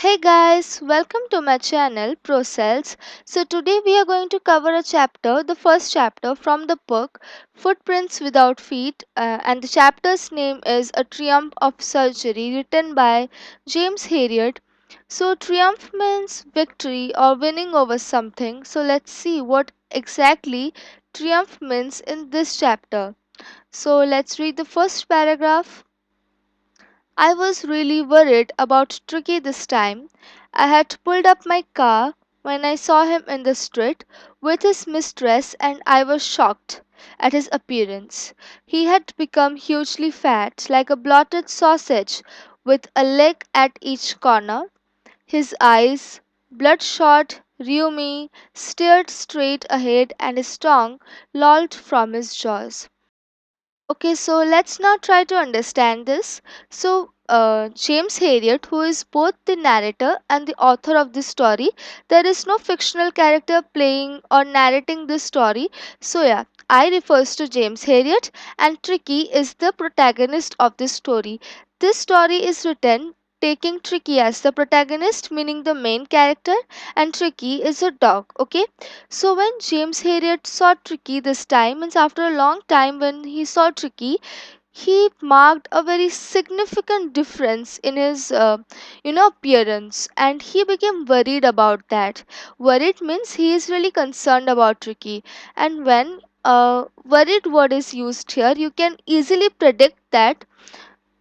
Hey guys, welcome to my channel ProCells. So today we are going to cover a chapter, the first chapter from the book Footprints Without Feet, and the chapter's name is A Triumph of Surgery, written by James Herriot. So triumph means victory or winning over something. So let's see what exactly triumph means in this chapter. So let's read the first paragraph. I was really worried about Tricky this time. I had pulled up my car when I saw him in the street with his mistress, and I was shocked at his appearance. He had become hugely fat, like a blotted sausage, with a leg at each corner. His eyes, bloodshot, rheumy, stared straight ahead, and his tongue lolled from his jaws. Okay, so let's now try to understand this. James Herriot, who is both the narrator and the author of this story, there is no fictional character playing or narrating this story. I refers to James Herriot, and Tricky is the protagonist of this story. This story is written taking Tricky as the protagonist, meaning the main character, and Tricky is a dog. Okay, so when James Herriot saw Tricky this time, means after a long time when he saw Tricky, he marked a very significant difference in his appearance, and he became worried about that. Worried means he is really concerned about Tricky, and when worried word is used here, you can easily predict that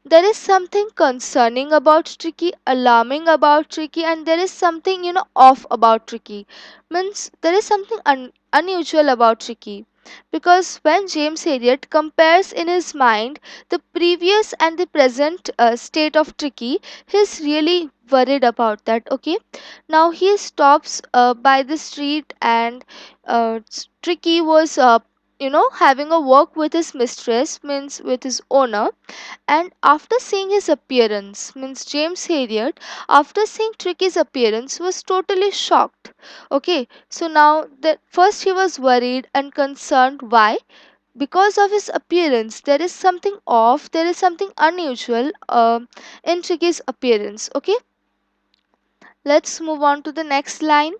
there is something concerning about Tricky, alarming about Tricky, and there is something off about Tricky. Means there is something unusual about Tricky. Because when James Herriot compares in his mind the previous and the present state of Tricky, he's really worried about that. Okay, now he stops by the street, and Tricky was having a walk with his mistress, means with his owner, and after seeing his appearance, means James Herriot, after seeing Tricky's appearance, was totally shocked. Okay, so now that first he was worried and concerned. Why? Because of his appearance, there is something off, there is something unusual in Tricky's appearance. Okay, let's move on to the next line.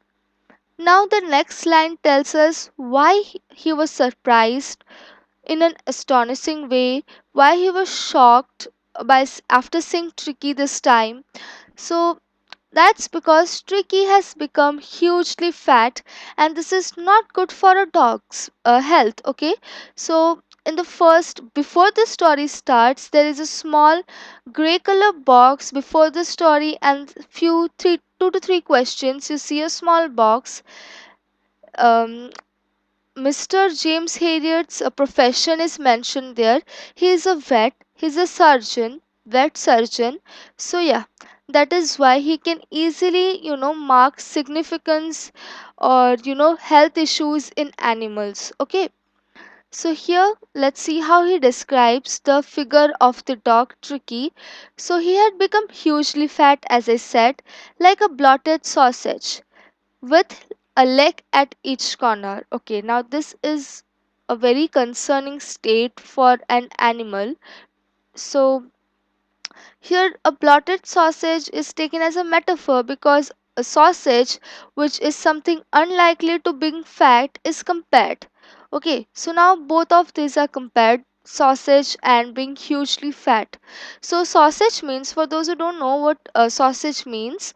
Now, the next line tells us why he was surprised in an astonishing way, why he was shocked after seeing Tricky this time. So that's because Tricky has become hugely fat, and this is not good for a dog's health. Okay, so in the first, before the story starts, there is a small gray color box before the story, and few three two to three questions. You see a small box. um, Mr. James Herriot's profession is mentioned there. He is a vet, he's a surgeon, vet surgeon. That is why he can easily, mark significance or, health issues in animals. Okay, so here let's see how he describes the figure of the dog Tricky. So he had become hugely fat, as I said, like a blotted sausage with a leg at each corner. Okay, now this is a very concerning state for an animal. So, here a blotted sausage is taken as a metaphor because a sausage, which is something unlikely to being fat, is compared. Okay, so now both of these are compared, sausage and being hugely fat. So sausage means, for those who don't know what sausage means,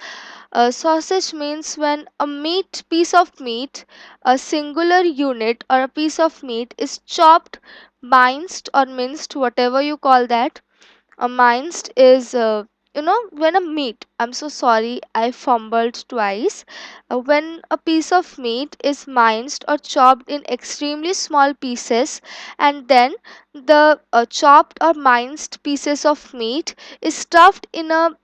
sausage means when a meat piece of meat, a singular unit or a piece of meat is chopped, minced or minced, whatever you call that. A minced is when a meat, I'm so sorry I fumbled twice. When a piece of meat is minced or chopped in extremely small pieces, and then the chopped or minced pieces of meat is stuffed in a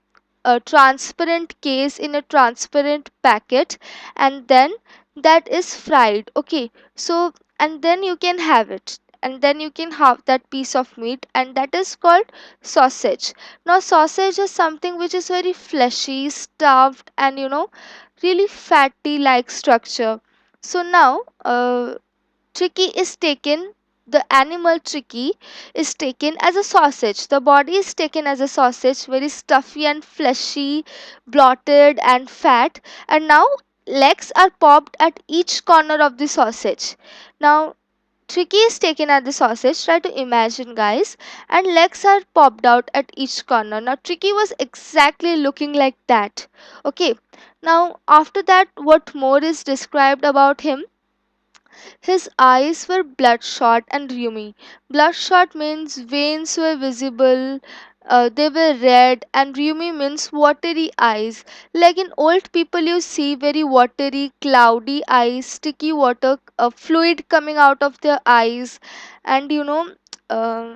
transparent case, in a transparent packet, and then that is fried. Okay, so and then you can have it, and then you can have that piece of meat, and that is called sausage. Now sausage is something which is very fleshy, stuffed, and really fatty like structure. So now Tricky is taken the animal Tricky is taken as a sausage. The body is taken as a sausage, very stuffy and fleshy, bloated and fat, and now legs are popped at each corner of the sausage. Now Tricky is taken at the sausage. Try to imagine, guys, and legs are popped out at each corner. Now Tricky was exactly looking like that. Okay. Now after that, what more is described about him? His eyes were bloodshot and rheumy. Bloodshot means veins were visible, they were red, and rheumy means watery eyes. Like in old people, you see very watery, cloudy eyes, sticky water, fluid coming out of their eyes, and uh,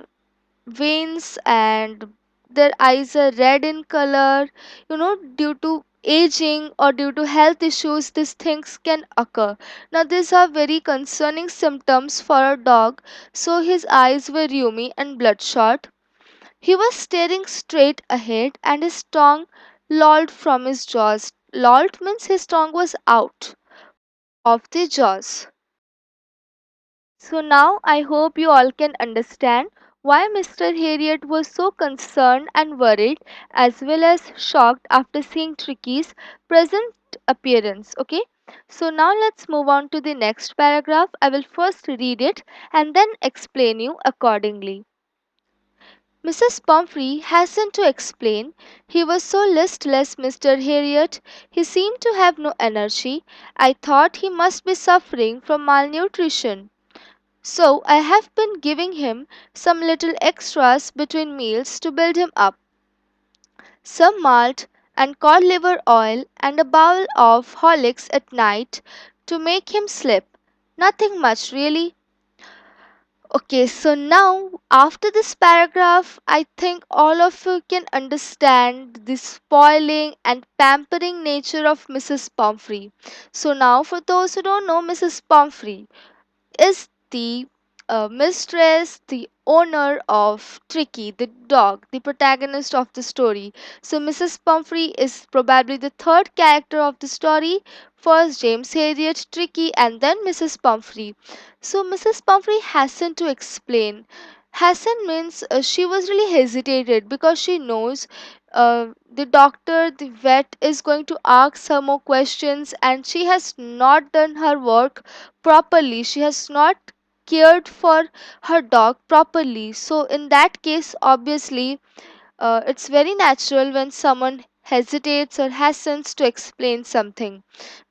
veins, and their eyes are red in color. Due to aging or due to health issues, these things can occur. Now these are very concerning symptoms for a dog. So his eyes were rheumy and bloodshot. He was staring straight ahead, and his tongue lolled from his jaws. Lolled means his tongue was out of the jaws. So now I hope you all can understand why Mr. Harriet was so concerned and worried as well as shocked after seeing Tricky's present appearance. Okay, so now let's move on to the next paragraph. I will first read it and then explain you accordingly. Mrs. Pumphrey hastened to explain. He was so listless, Mr. Harriet. He seemed to have no energy. I thought he must be suffering from malnutrition. So I have been giving him some little extras between meals to build him up. Some malt and cod liver oil and a bowl of Horlicks at night to make him sleep. Nothing much really. Okay, so now after this paragraph, I think all of you can understand the spoiling and pampering nature of Mrs. Pumphrey. So now for those who don't know Mrs. Pumphrey, is the mistress, the owner of Tricky, the dog, the protagonist of the story. So, Mrs. Pumphrey is probably the third character of the story. First, James Harriet, Tricky, and then Mrs. Pumphrey. So, Mrs. Pumphrey hastened to explain. Hasten means she was really hesitated because she knows the doctor, the vet, is going to ask her more questions, and she has not done her work properly. She has not cared for her dog properly. So, in that case, obviously, it's very natural when someone hesitates or hastens to explain something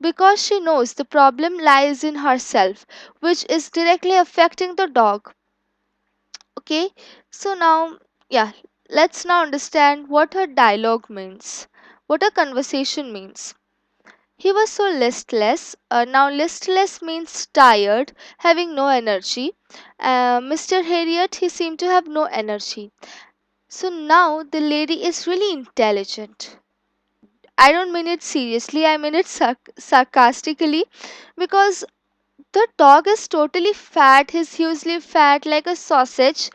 because she knows the problem lies in herself, which is directly affecting the dog. Okay, so now, yeah, let's now understand what her dialogue means, what her conversation means. He was so listless. Now, listless means tired, having no energy. Mr. Harriet, he seemed to have no energy. So now the lady is really intelligent. I don't mean it seriously, I mean it sarcastically, because the dog is totally fat. He's hugely fat like a sausage,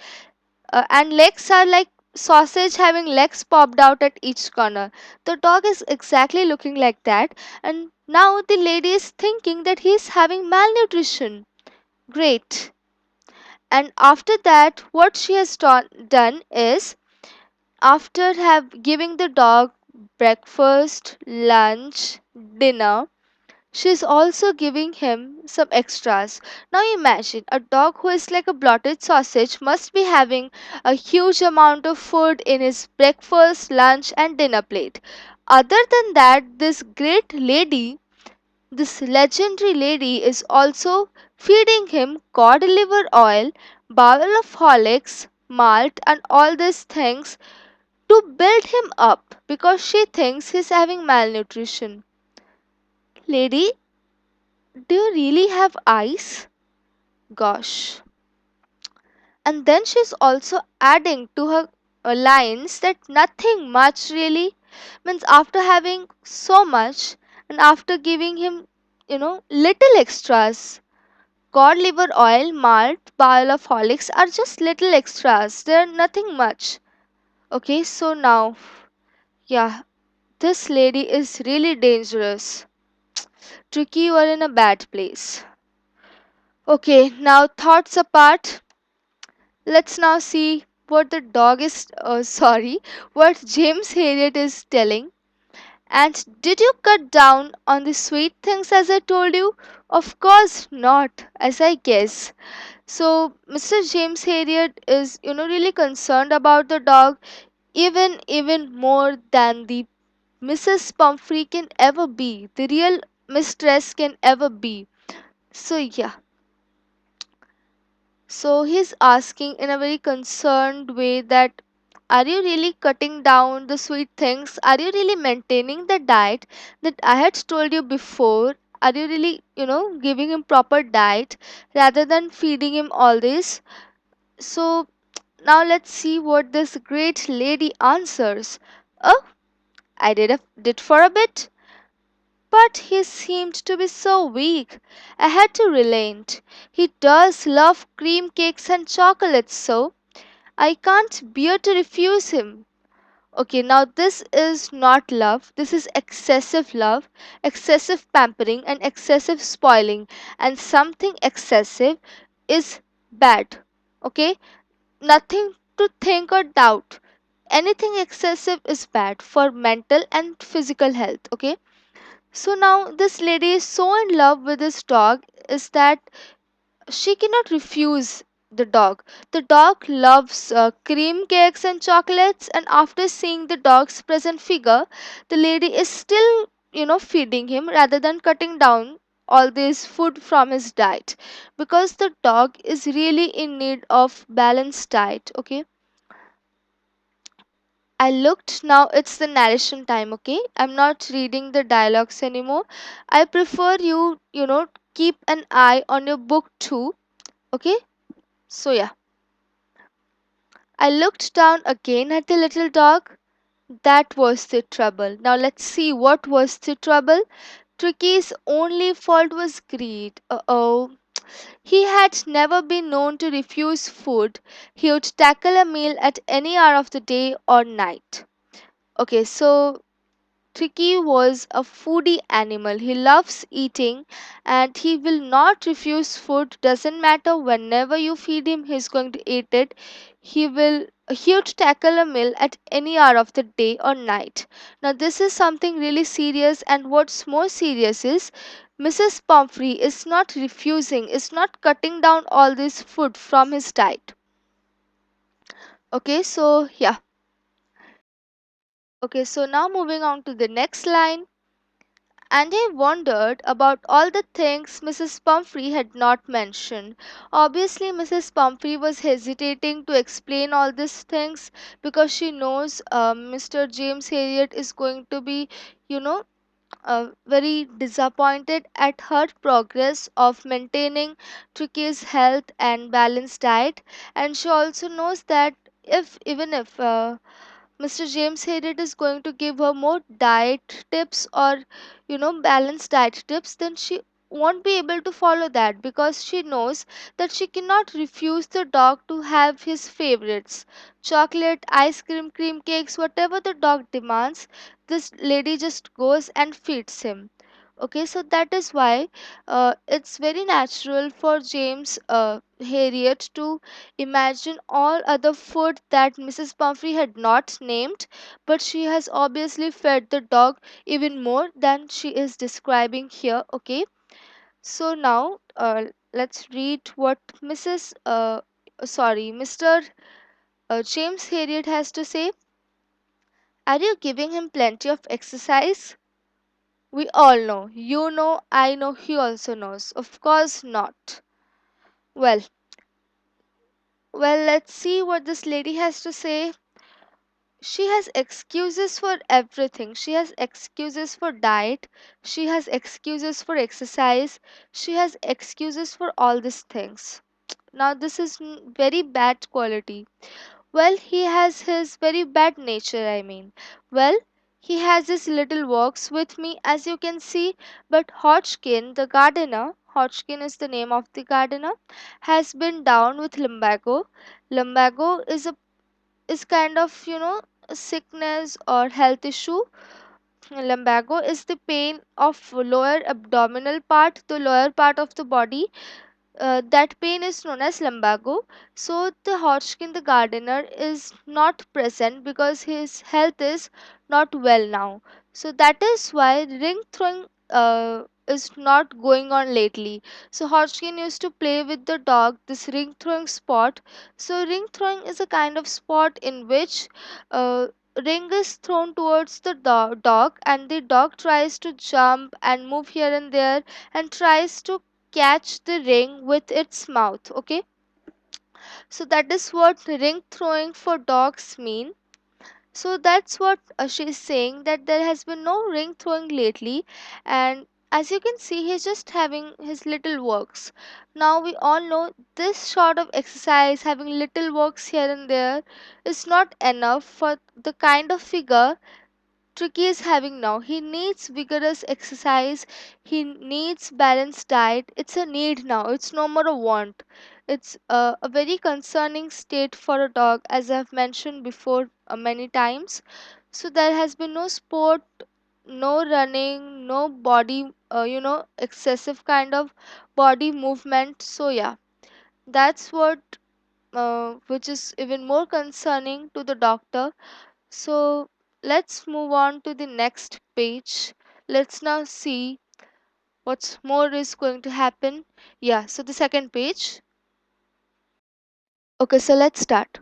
and legs are like sausage having legs popped out at each corner. The dog is exactly looking like that, and now the lady is thinking that he is having malnutrition. Great. And after that, what she has done is, after have giving the dog breakfast, lunch, dinner, she's also giving him some extras. Now imagine a dog who is like a blotted sausage must be having a huge amount of food in his breakfast, lunch, and dinner plate. Other than that, this great lady, this legendary lady, is also feeding him cod liver oil, bowl of Horlicks, malt, and all these things to build him up because she thinks he's having malnutrition. Lady, do you really have eyes? Gosh. And then she's also adding to her lines that nothing much really means after having so much and after giving him, little extras. Cod liver oil, malt, bowl of Horlicks are just little extras. They're nothing much. Okay, so now, yeah, this lady is really dangerous. Tricky, you are in a bad place. Okay, now thoughts apart. Let's now see what the dog is, sorry, what James Harriet is telling. And did you cut down on the sweet things as I told you? Of course not, as I guess. So Mr. James Harriet is, really concerned about the dog, even more than the Mrs. Pumphrey can ever be, the real mistress can ever be. So yeah, so he's asking in a very concerned way that are you really cutting down the sweet things? Are you really maintaining the diet that I had told you before? Are you really, giving him proper diet rather than feeding him all this? So now let's see what this great lady answers. Oh, I did for a bit, but he seemed to be so weak. I had to relent. He does love cream cakes and chocolates, so I can't bear to refuse him. Okay, now this is not love. This is excessive love, excessive pampering, and excessive spoiling. And something excessive is bad. Okay, nothing to think or doubt. Anything excessive is bad for mental and physical health. Okay, so now this lady is so in love with this dog is that she cannot refuse the dog. The dog loves cream cakes and chocolates, and after seeing the dog's present figure, the lady is still, feeding him rather than cutting down all this food from his diet because the dog is really in need of balanced diet. Okay, I looked, now it's the narration time. Okay, I'm not reading the dialogues anymore. I prefer you, keep an eye on your book too. Okay, so yeah. I looked down again at the little dog. That was the trouble. Now let's see what was the trouble. Tricky's only fault was greed. Oh. He had never been known to refuse food. He would tackle a meal at any hour of the day or night. Okay, so Tricky was a foodie animal. He loves eating and he will not refuse food. Doesn't matter whenever you feed him, he's going to eat it. He would tackle a meal at any hour of the day or night. Now this is something really serious, and what's more serious is Mrs. Pomfrey is not refusing, is not cutting down all this food from his diet. Okay, so yeah. Okay, so now moving on to the next line. And he wondered about all the things Mrs. Pumphrey had not mentioned. Obviously, Mrs. Pumphrey was hesitating to explain all these things because she knows Mr. James Harriet is going to be, you know, very disappointed at her progress of maintaining Tricky's health and balanced diet. And she also knows that even if Mr. James Harriet is going to give her more diet tips or balanced diet tips, then she won't be able to follow that because she knows that she cannot refuse the dog to have his favorites, chocolate, ice cream, cream cakes, whatever the dog demands. This lady just goes and feeds him. Okay, so that is why it's very natural for James Harriet to imagine all other food that Mrs. Pumphrey had not named, but she has obviously fed the dog even more than she is describing here. Okay, so now let's read what Mr. James Harriet has to say. Are you giving him plenty of exercise? We all know. You know, I know, he also knows. Of course not. Well, let's see what this lady has to say. She has excuses for everything. She has excuses for diet. She has excuses for exercise. She has excuses for all these things. Now, this is very bad quality. Well, he has his very bad nature, I mean. Well, he has his little works with me, as you can see, but Hodgkin, the gardener, Hodgkin is the name of the gardener, has been down with lumbago. Lumbago is kind of, a sickness or health issue. Lumbago is the pain of lower abdominal part, the lower part of the body, That pain is known as lumbago. So the Hodgkin, the gardener, is not present because his health is not well now. So that is why ring throwing is not going on lately. So Hodgkin used to play with the dog this ring throwing sport. So ring throwing is a kind of sport in which uh, ring is thrown towards the dog, and the dog tries to jump and move here and there and tries to catch the ring with its mouth. Okay, so that is what ring throwing for dogs mean. So that's what she's saying, that there has been no ring throwing lately, and as you can see, he's just having his little works. Now we all know this sort of exercise, having little works here and there, is not enough for the kind of figure Tricky is having now. He needs vigorous exercise, he needs balanced diet. It's a need now, it's no more a want. It's a very concerning state for a dog, as I've mentioned before many times. So there has been no sport, no running, no body, excessive kind of body movement. So, yeah, that's what which is even more concerning to the doctor. So let's move on to the next page. Let's now see what's more is going to happen. Yeah, so the second page. Okay, so let's start.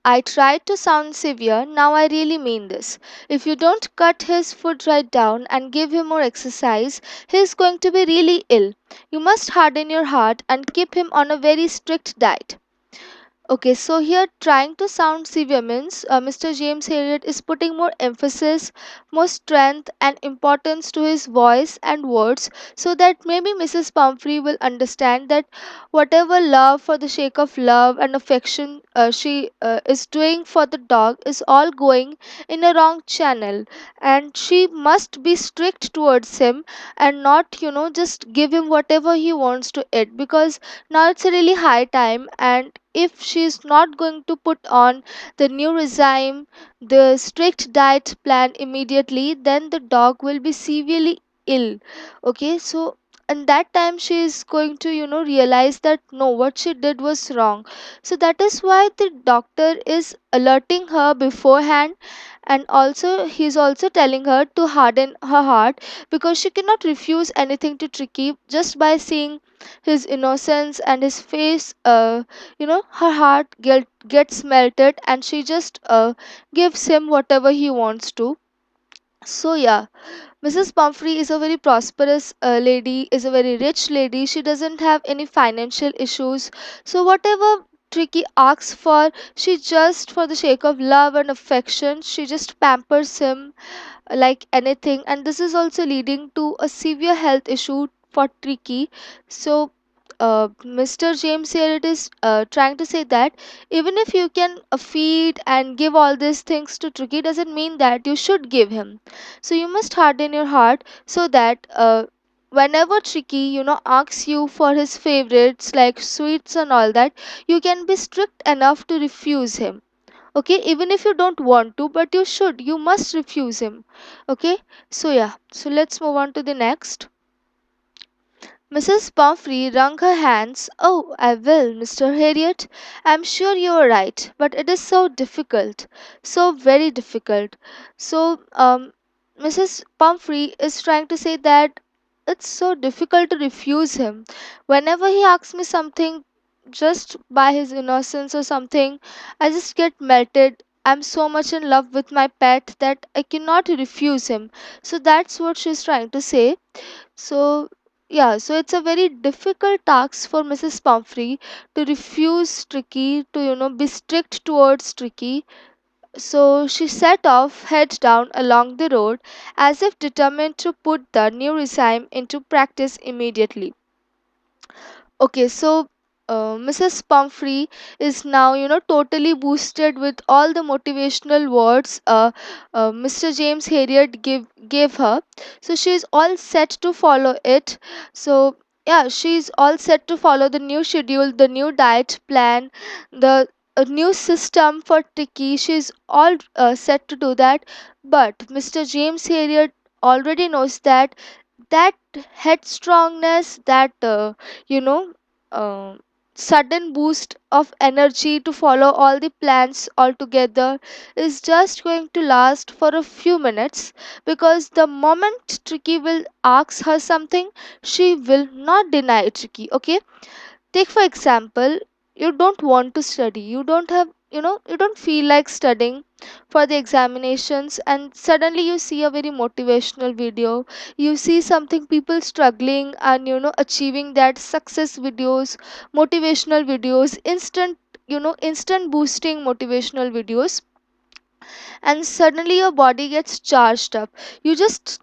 I tried to sound severe, now I really mean this. If you don't cut his food right down and give him more exercise, he's going to be really ill. You must harden your heart and keep him on a very strict diet. Okay, so here trying to sound severe means Mr. James Harriet is putting more emphasis, more strength, and importance to his voice and words, so that maybe Mrs. Pumphrey will understand that whatever love, for the sake of love and affection, she is doing for the dog is all going in a wrong channel, and she must be strict towards him and not, just give him whatever he wants to eat, because now it's a really high time, and if she's not going to put on the new regime, the strict diet plan immediately, then the dog will be severely ill. Okay, so and that time she is going to realize that no, what she did was wrong. So that is why the doctor is alerting her beforehand, and also he's also telling her to harden her heart, because she cannot refuse anything to Tricky just by seeing his innocence and his face. Her heart gets melted, and she just gives him whatever he wants to. So, yeah, Mrs. Pumphrey is a very prosperous lady, is a very rich lady. She doesn't have any financial issues. So, whatever Tricky asks for, she just, for the sake of love and affection, she just pampers him like anything. And this is also leading to a severe health issue for Tricky. So, Mr. James here it is trying to say that even if you can feed and give all these things to Tricky, doesn't mean that you should give him. So you must harden your heart, so that whenever Tricky asks you for his favorites like sweets and all that, you can be strict enough to refuse him. Okay, even if you don't want to, but you must refuse him. Okay, so yeah, so let's move on to the next. Mrs. Pumphrey wrung her hands. Oh, I will, Mr. Harriet. I'm sure you are right, but it is so difficult, so very difficult. So, Mrs. Pumphrey is trying to say that it's so difficult to refuse him. Whenever he asks me something, just by his innocence or something, I just get melted. I'm so much in love with my pet that I cannot refuse him. So that's what she's trying to say. So, yeah, so it's a very difficult task for Mrs. Pumphrey to refuse Tricky, to be strict towards Tricky. So she set off, head down along the road, as if determined to put the new regime into practice immediately. Okay, so Mrs. Pumphrey is now, totally boosted with all the motivational words Mr. James Harriet gave her. So she's all set to follow it. So, yeah, she's all set to follow the new schedule, the new diet plan, the a new system for Tiki. She's all set to do that. But Mr. James Harriet already knows that that headstrongness, that uh, sudden boost of energy to follow all the plans altogether is just going to last for a few minutes, because the moment Tricky will ask her something, she will not deny Tricky. Okay, take for example, you don't want to study, you don't have, you don't feel like studying for the examinations, and suddenly you see a very motivational video, you see something people struggling and achieving that success videos, motivational videos, instant, instant boosting motivational videos, and suddenly your body gets charged up. You just,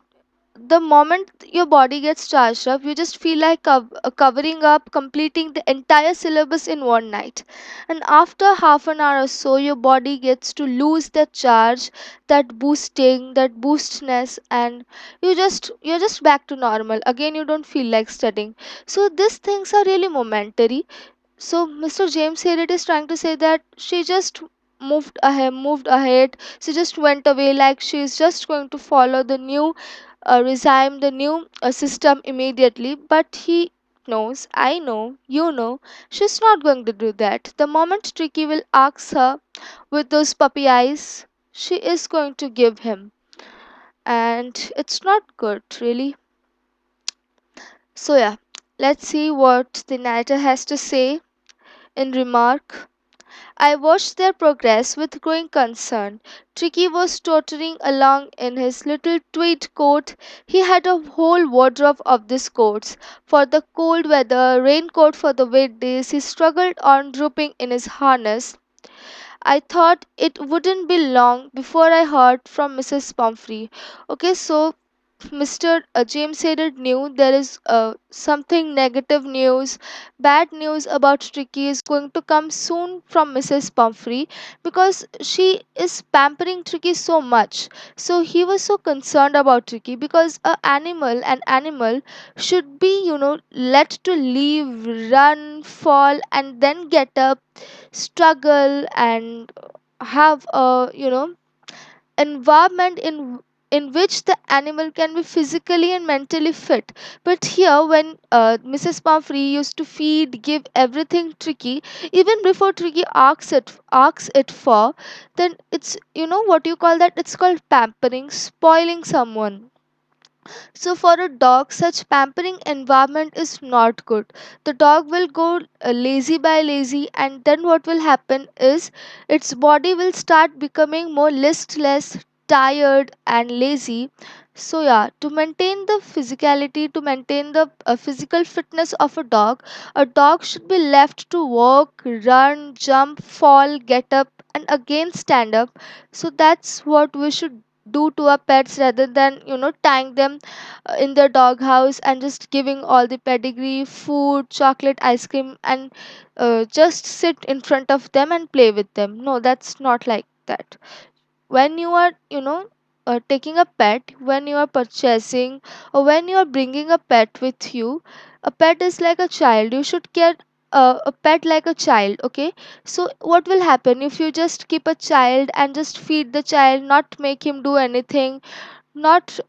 the moment your body gets charged up, you just feel like covering up, completing the entire syllabus in one night. And after half an hour or so, your body gets to lose that charge, that boosting, that boostness, and you're just back to normal again. You don't feel like studying. So these things are really momentary. So Mr. James here it is trying to say that she just moved ahead. She just went away like she is just going to follow the new regime, the new system immediately. But he knows, I know, she's not going to do that. The moment Tricky will ask her with those puppy eyes, she is going to give him. And it's not good, really. So, yeah, let's see what the narrator has to say in remark. I watched their progress with growing concern. Tricky was tottering along in his little tweed coat. He had a whole wardrobe of these coats. For the cold weather, raincoat for the wet days, he struggled on drooping in his harness. I thought it wouldn't be long before I heard from Mrs. Pumphrey. Okay, so Mr. James Hader knew there is something negative news, bad news about Tricky is going to come soon from Mrs. Pumphrey, because she is pampering Tricky so much. So he was so concerned about Tricky, because an animal should be, let to live, run, fall, and then get up, struggle, and have a, environment in which the animal can be physically and mentally fit. But here, when Mrs. Pumphrey used to feed, give everything Tricky, even before Tricky asks it for, then it's, what you call that? It's called pampering, spoiling someone. So for a dog, such pampering environment is not good. The dog will go lazy by lazy, and then what will happen is its body will start becoming more listless, tired, and lazy. So yeah, to maintain the physicality, to maintain the physical fitness of a dog should be left to walk, run, jump, fall, get up, and again stand up. So that's what we should do to our pets, rather than tying them in the doghouse and just giving all the pedigree, food, chocolate, ice cream, and just sit in front of them and play with them. No, that's not like that. When you are, taking a pet, when you are purchasing, or when you are bringing a pet with you, a pet is like a child. You should care a pet like a child. Okay, so what will happen if you just keep a child and just feed the child, not make him do anything, not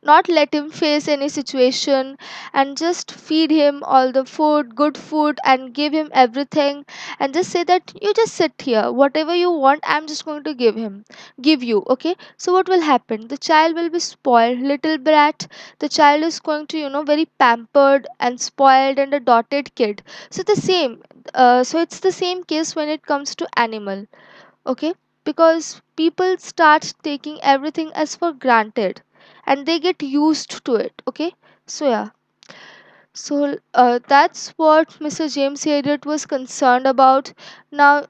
not let him face any situation, and just feed him all the food, good food, and give him everything, and just say that you just sit here, whatever you want, I'm just going to give you. Okay, so what will happen? The child will be spoiled, little brat. The child is going to, very pampered and spoiled and a dotted kid. So the same, so it's the same case when it comes to animal. Okay, because people start taking everything as for granted, and they get used to it. Okay, so yeah, so that's what Mr. James Eliot was concerned about. Now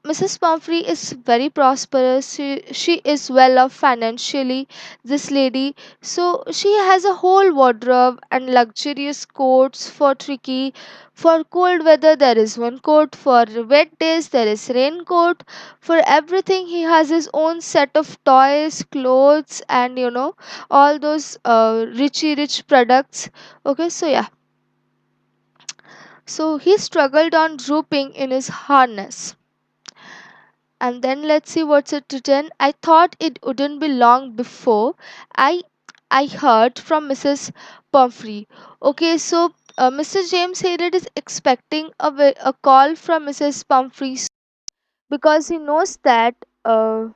Mrs. Pumphrey is very prosperous. She is well off financially, this lady. So she has a whole wardrobe and luxurious coats for Tricky. For cold weather, there is one coat. For wet days, there is raincoat. For everything, he has his own set of toys, clothes, and all those richy rich products. Okay, so yeah. So he struggled on drooping in his harness. And then let's see what's it written. I thought it wouldn't be long before I I heard from Mrs. Pumphrey. Okay, so Mr. James Hayden is expecting a call from Mrs. Pumphrey because he knows that uh,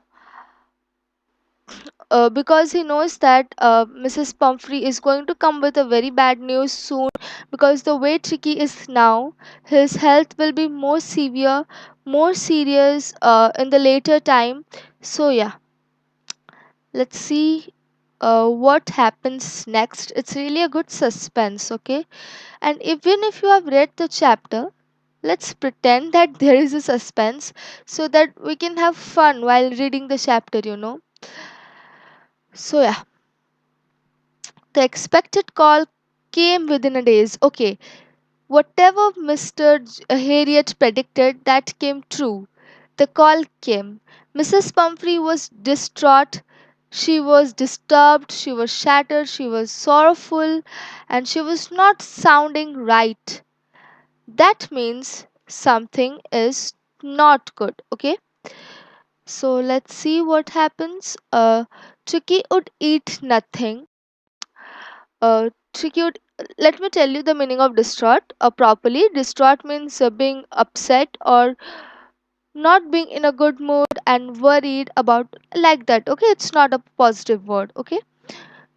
Mrs. Pumphrey is going to come with a very bad news soon, because the way Tricky is now, his health will be more severe, more serious in the later time. So yeah, let's see what happens next. It's really a good suspense, okay? And even if you have read the chapter, let's pretend that there is a suspense so that we can have fun while reading the chapter. So yeah, the expected call came within a days. Okay, whatever Mr. Harriet predicted, that came true. The call came. Mrs. Pumphrey was distraught. She was disturbed, she was shattered, she was sorrowful, and she was not sounding right. That means something is not good, okay? So let's see what happens. Tricky would eat nothing. Tricky would, let me tell you the meaning of distraught properly. Distraught means being upset or not being in a good mood and worried about, like that, okay? It's not a positive word, okay?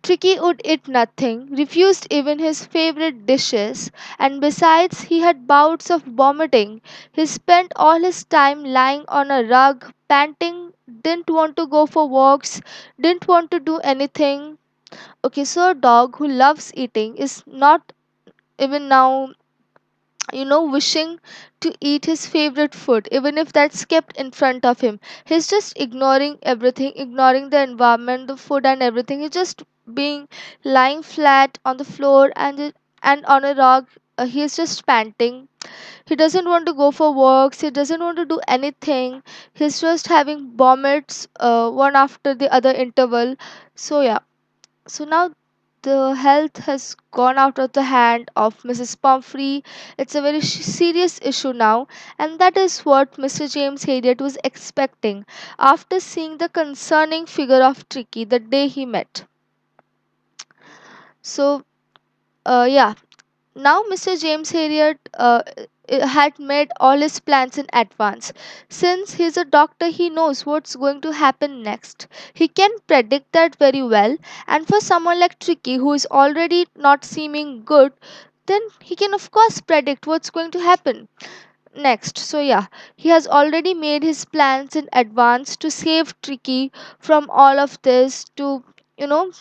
Tricky would eat nothing, refused even his favorite dishes, and besides, he had bouts of vomiting. He spent all his time lying on a rug, panting, didn't want to go for walks, didn't want to do anything. Okay, so a dog who loves eating is not even now, wishing to eat his favorite food, even if that's kept in front of him. He's just ignoring everything, ignoring the environment, the food, and everything. He's just being lying flat on the floor and on a rug. He's just panting. He doesn't want to go for walks. He doesn't want to do anything. He's just having vomits one after the other interval. So yeah, so now the health has gone out of the hand of Mrs. Pumphrey. It's a very serious issue now, and that is what Mr. James Harriet was expecting after seeing the concerning figure of Tricky the day he met. So, yeah, now Mr. James Harriet had made all his plans in advance. Since he's a doctor, he knows what's going to happen next. He can predict that very well. And for someone like Tricky, who is already not seeming good, then he can, of course, predict what's going to happen next. So yeah, he has already made his plans in advance to save Tricky from all of this, to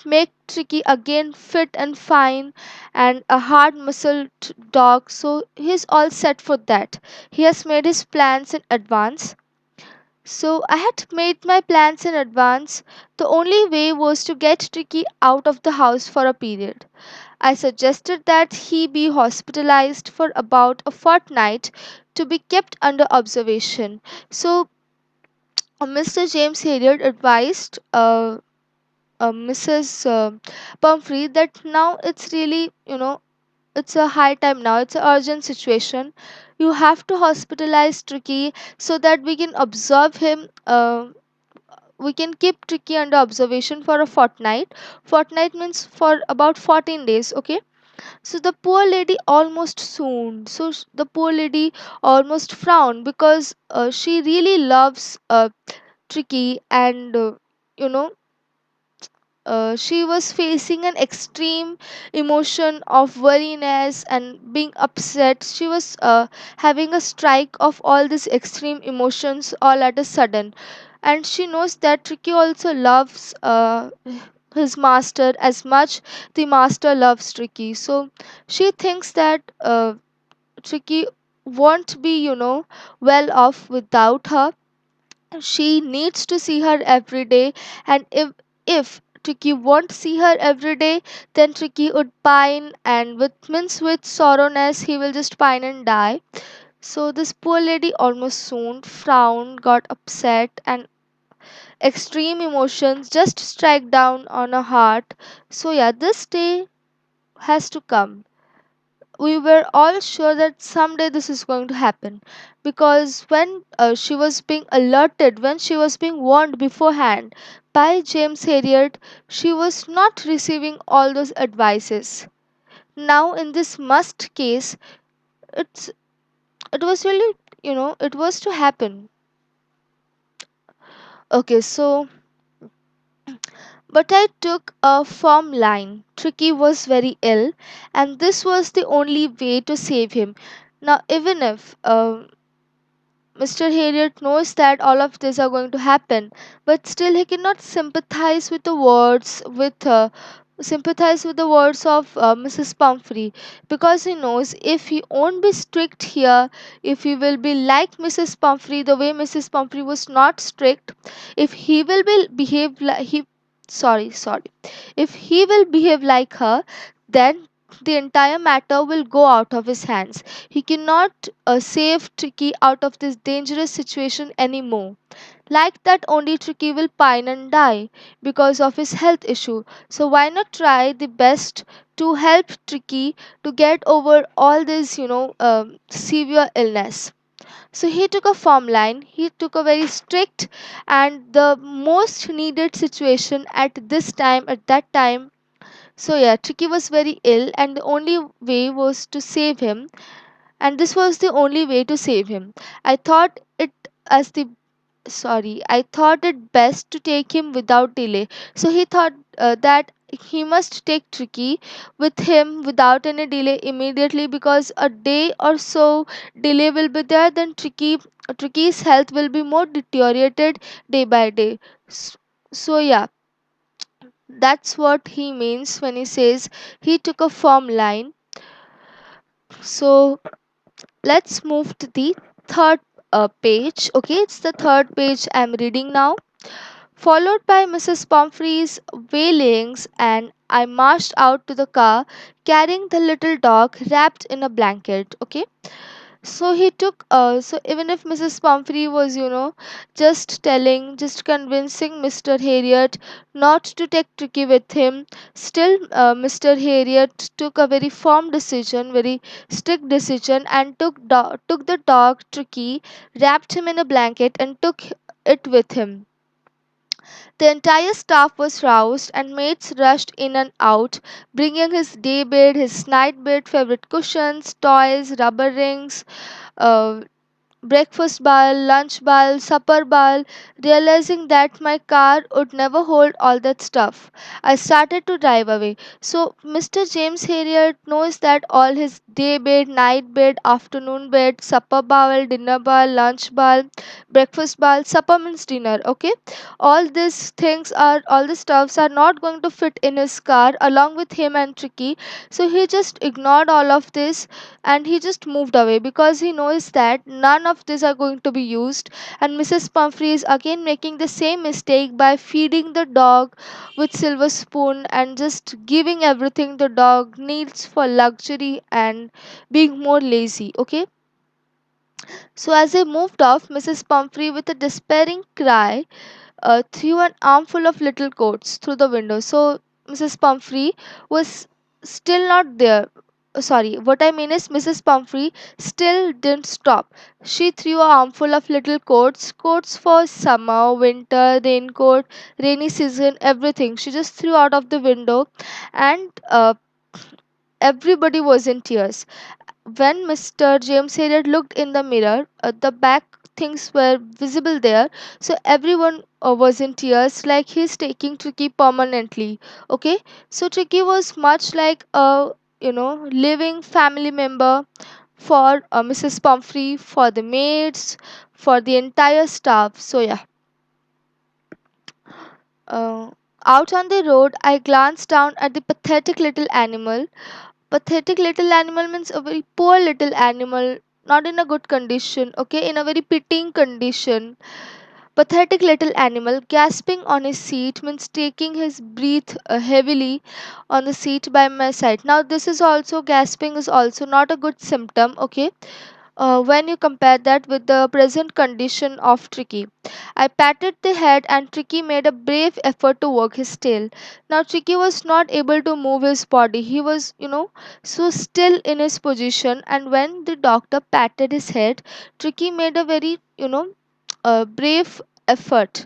make Tricky again fit and fine and a hard muscled dog. So he's all set for that. He has made his plans in advance. So I had made my plans in advance. The only way was to get Tricky out of the house for a period. I suggested that he be hospitalized for about a fortnight to be kept under observation. So, Mr. James Harriet advised Mrs. Pumphrey that now it's really, it's a high time now, it's an urgent situation. You have to hospitalize Tricky so that we can observe him. We can keep Tricky under observation for a fortnight. Fortnight means for about 14 days, okay? So the poor lady almost swooned. So the poor lady almost frowned because she really loves Tricky, and you know she was facing an extreme emotion of worriness and being upset. She was having a strike of all these extreme emotions all at a sudden, and she knows that Tricky also loves his master as much the master loves Tricky. So she thinks that Tricky won't be, well off without her. She needs to see her every day, and if Tricky won't see her every day, then Tricky would pine, and with sorrowness he will just pine and die. So this poor lady almost soon frowned, got upset, and extreme emotions just strike down on her heart. So yeah, this day has to come. We were all sure that someday this is going to happen, because when she was being alerted, when she was being warned beforehand by James Harriet, she was not receiving all those advices. Now in this must case, it's it was really, it was to happen. Okay, so but I took a firm line. Tricky was very ill, and this was the only way to save him. Now, even if Mr. Harriet knows that all of this are going to happen, but still he cannot sympathize with the words of Mrs. Pumphrey, because he knows if he won't be strict here, if he will be like Mrs. Pumphrey, the way Mrs. Pumphrey was not strict, if he will be behave like he sorry, if he will behave like her, then the entire matter will go out of his hands. He cannot save Tricky out of this dangerous situation anymore. Like that, only Tricky will pine and die because of his health issue. So why not try the best to help Tricky to get over all this, severe illness? So he took a firm line. He took a very strict and the most needed situation at that time. So yeah, Tricky was very ill, and the only way was to save him, and this was the only way to save him. I thought it as the I thought it best to take him without delay. So he thought that he must take Tricky with him without any delay immediately, because a day or so delay will be there, then Tricky's health will be more deteriorated day by day. S- So yeah, that's what he means when he says he took a firm line. So let's move to the third page. Okay, it's the third page I'm reading now. Followed by Mrs. Pumphrey's wailings, and I marched out to the car carrying the little dog wrapped in a blanket. Okay, so he took so even if Mrs. Pumphrey was, just convincing Mr. Harriet not to take Tricky with him, still Mr. Harriet took a very firm decision, very strict decision, and took the dog Tricky, wrapped him in a blanket, and took it with him. The entire staff was roused, and maids rushed in and out, bringing his day bed, his night bed, favorite cushions, toys, rubber rings, uh, breakfast bowl, lunch bowl, supper bowl, realizing that my car would never hold all that stuff. I started to drive away. So Mr. James Harriet knows that all his day bed, night bed, afternoon bed, supper bowl, dinner bowl, lunch bowl, breakfast bowl, supper means dinner, okay? All the stuffs are not going to fit in his car along with him and Tricky. So he just ignored all of this, and he just moved away because he knows that none of these are going to be used. And Mrs. Pumphrey is again making the same mistake by feeding the dog with silver spoon and just giving everything the dog needs for luxury and being more lazy. Okay, so as I moved off, Mrs. Pumphrey, with a despairing cry, threw an armful of little coats through the window. So Mrs. Pumphrey was still not there. Sorry, what I mean is Mrs. Pumphrey still didn't stop. She threw a armful of little coats for summer, winter, raincoat, rainy season, everything. She just threw out of the window, and everybody was in tears. When Mr. James Harriet looked in the mirror, the back things were visible there. So everyone was in tears, like he's taking Tricky permanently. Okay, so Tricky was much like a, living family member for Mrs. Pumphrey, for the maids, for the entire staff. So yeah. Uh, Out on the road, I glanced down at the pathetic little animal. Pathetic little animal means a very poor little animal, not in a good condition, okay, in a very pitying condition. Pathetic little animal gasping on his seat means taking his breath heavily on the seat by my side. Now this is also, gasping is also not a good symptom, okay, when you compare that with the present condition of Tricky. I patted the head, and Tricky made a brave effort to work his tail. Now Tricky was not able to move his body. He was, so still in his position, and when the doctor patted his head, Tricky made a very, brave effort.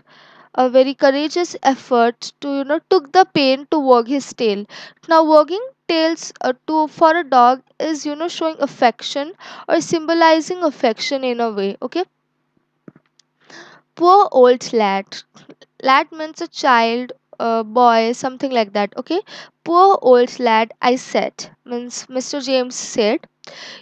a very courageous effort to took the pain to wag his tail. Now wagging tails to for a dog is showing affection or symbolizing affection in a way. Okay, poor old lad. Lad means a child, a boy, something like that. Okay, poor old lad, I said, means Mr. James said,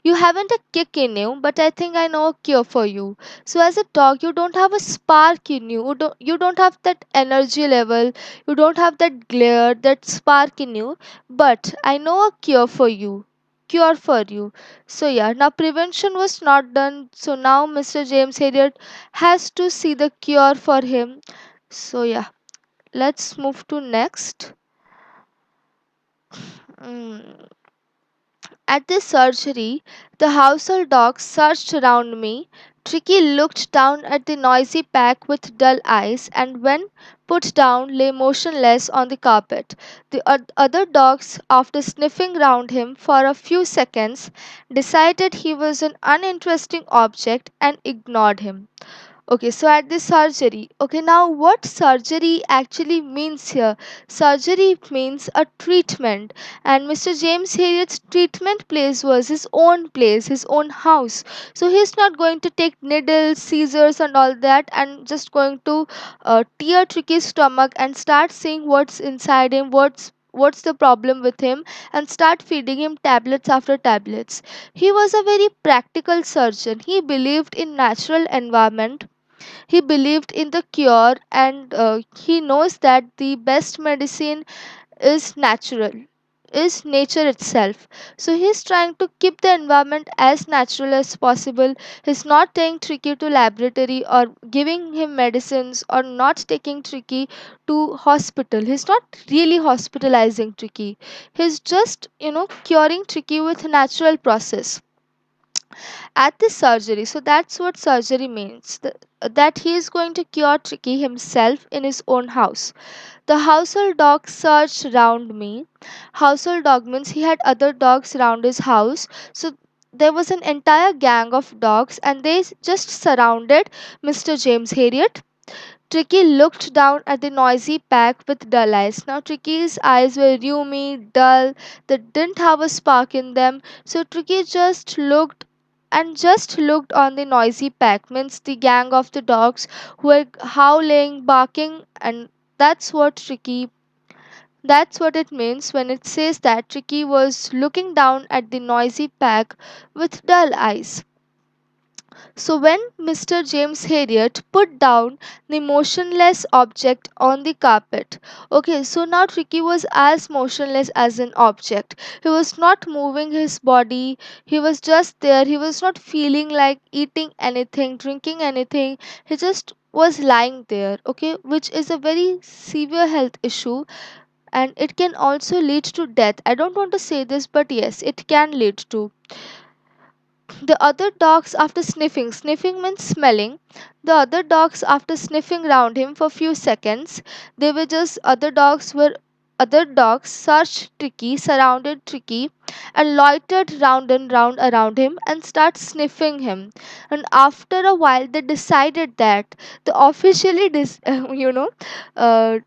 you haven't a kick in you, but I think I know a cure for you. So as a dog, you don't have a spark in you. You don't have that energy level. You don't have that glare, that spark in you. But I know a cure for you. Cure for you. So yeah, now prevention was not done. So now Mr. James Harriet has to see the cure for him. So yeah, let's move to next. Mm, At the surgery, the household dogs searched around me. Tricky looked down at the noisy pack with dull eyes and, when put down, lay motionless on the carpet. The other dogs, after sniffing round him for a few seconds, decided he was an uninteresting object and ignored him. Okay, so at the surgery. Okay, now what surgery actually means here? Surgery means a treatment, and Mr. James Harriet's treatment place was his own place, his own house. So he's not going to take needles, scissors, and all that, and just going to tear Tricky's stomach and start seeing what's inside him, what's the problem with him, and start feeding him tablets after tablets. He was a very practical surgeon. He believed in natural environment, he believed in the cure, and he knows that the best medicine is natural, is nature itself. So he's trying to keep the environment as natural as possible. He's not taking Tricky to laboratory or giving him medicines, or not taking Tricky to hospital. He's not really hospitalizing Tricky. He's just curing Tricky with natural process at the surgery. So that's what surgery means, that he is going to cure Tricky himself in his own house. The household dog searched round me. Household dog means he had other dogs around his house. So there was an entire gang of dogs and they just surrounded Mr. James Harriet. Tricky looked down at the noisy pack with dull eyes. Now Tricky's eyes were rheumy, dull, they didn't have a spark in them. So Tricky just looked on the noisy pack, means the gang of the dogs who were howling, barking, and that's what Tricky that's what it means when it says that Tricky was looking down at the noisy pack with dull eyes. So when Mr. James Harriet put down the motionless object on the carpet, okay, so now Tricky was as motionless as an object. He was not moving his body, he was just there, he was not feeling like eating anything, drinking anything, he just was lying there, okay, which is a very severe health issue, and it can also lead to death. I don't want to say this, but yes, it can lead to. The other dogs, after sniffing means smelling, the other dogs, after sniffing round him for few seconds, they were just other dogs searched Tricky, surrounded Tricky, and loitered round and round around him and start sniffing him. And after a while, they decided that they officially uh,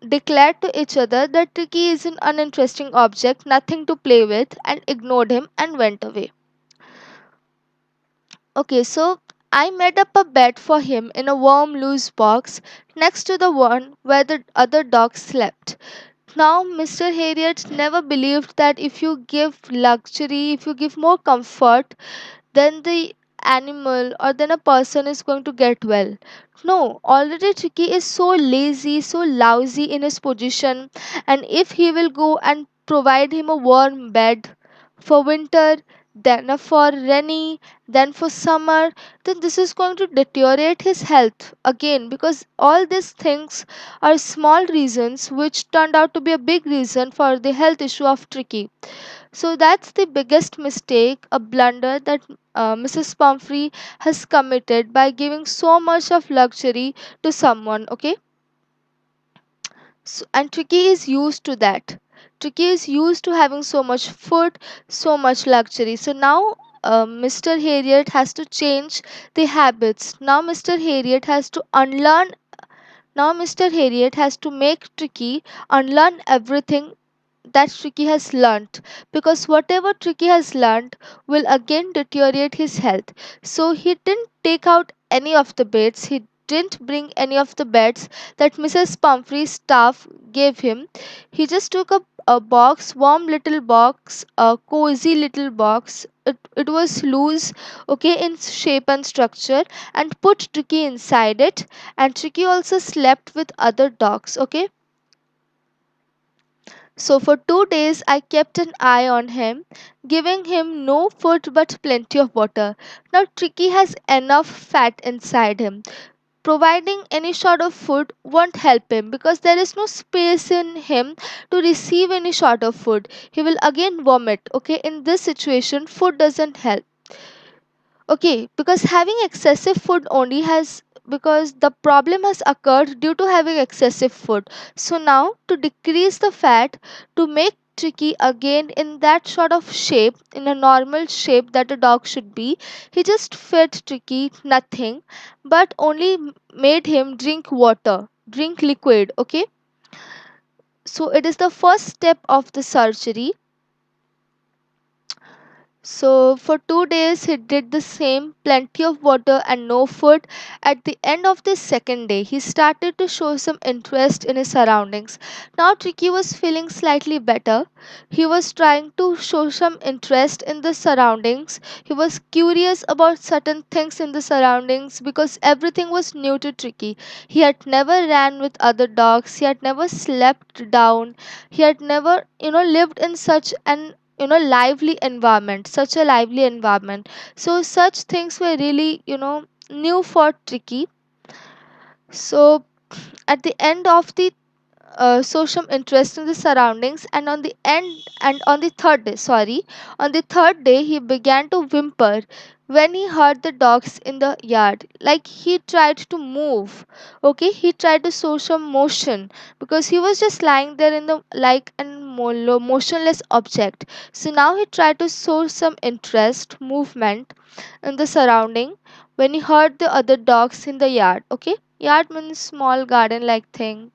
declared to each other that Tricky is an uninteresting object, nothing to play with, and ignored him and went away. Okay, so I made up a bed for him in a warm, loose box next to the one where the other dogs slept. Now, Mr. Harriet never believed that if you give luxury, if you give more comfort, then the animal or then a person is going to get well. No, already Tricky is so lazy, so lousy in his position, and if he will go and provide him a warm bed for winter, then for rainy, then for summer, then this is going to deteriorate his health again, because all these things are small reasons which turned out to be a big reason for the health issue of Tricky. So that's the biggest mistake, a blunder that Mrs. Pumphrey has committed by giving so much of luxury to someone. Okay, and Tricky is used to that. Tricky is used to having so much food, so much luxury. So now Mr. Harriet has to change the habits. Now Mr. Harriet has to unlearn. Now Mr. Harriet has to make Tricky unlearn everything that Tricky has learnt, because whatever Tricky has learnt will again deteriorate his health. So he didn't take out any of the beds, he didn't bring any of the beds that Mrs. Pumphrey's staff gave him. He just took a box, warm little box, a cozy little box. It was loose, okay, in shape and structure, and put Tricky inside it. And Tricky also slept with other dogs, okay. So for 2 days I kept an eye on him, giving him no food but plenty of water. Now Tricky has enough fat inside him. Providing any sort of food won't help him, because there is no space in him to receive any sort of food. He will again vomit. Okay, in this situation, food doesn't help. Okay, because having excessive food only has, because the problem has occurred due to having excessive food. So now to decrease the fat, to make Tricky again in that sort of shape, in a normal shape that a dog should be, he just fed Tricky nothing, but only made him drink water, drink liquid. Okay, so it is the first step of the surgery. So for 2 days he did the same, plenty of water and no food. At the end of the second day, he started to show some interest in his surroundings. Now Tricky was feeling slightly better. He was trying to show some interest in the surroundings. He was curious about certain things in the surroundings, because everything was new to Tricky. He had never ran with other dogs. He had never slept down. He had never, lived in such an lively environment, such a lively environment. So such things were really, new for Tricky. So at the end of the show some interest in the surroundings, and on the third day, sorry, on the third day he began to whimper when he heard the dogs in the yard. Like he tried to move. Okay, he tried to show some motion, because he was just lying there in the like an motionless object. So now he tried to show some interest, movement in the surrounding when he heard the other dogs in the yard. Okay, yard means small garden like thing.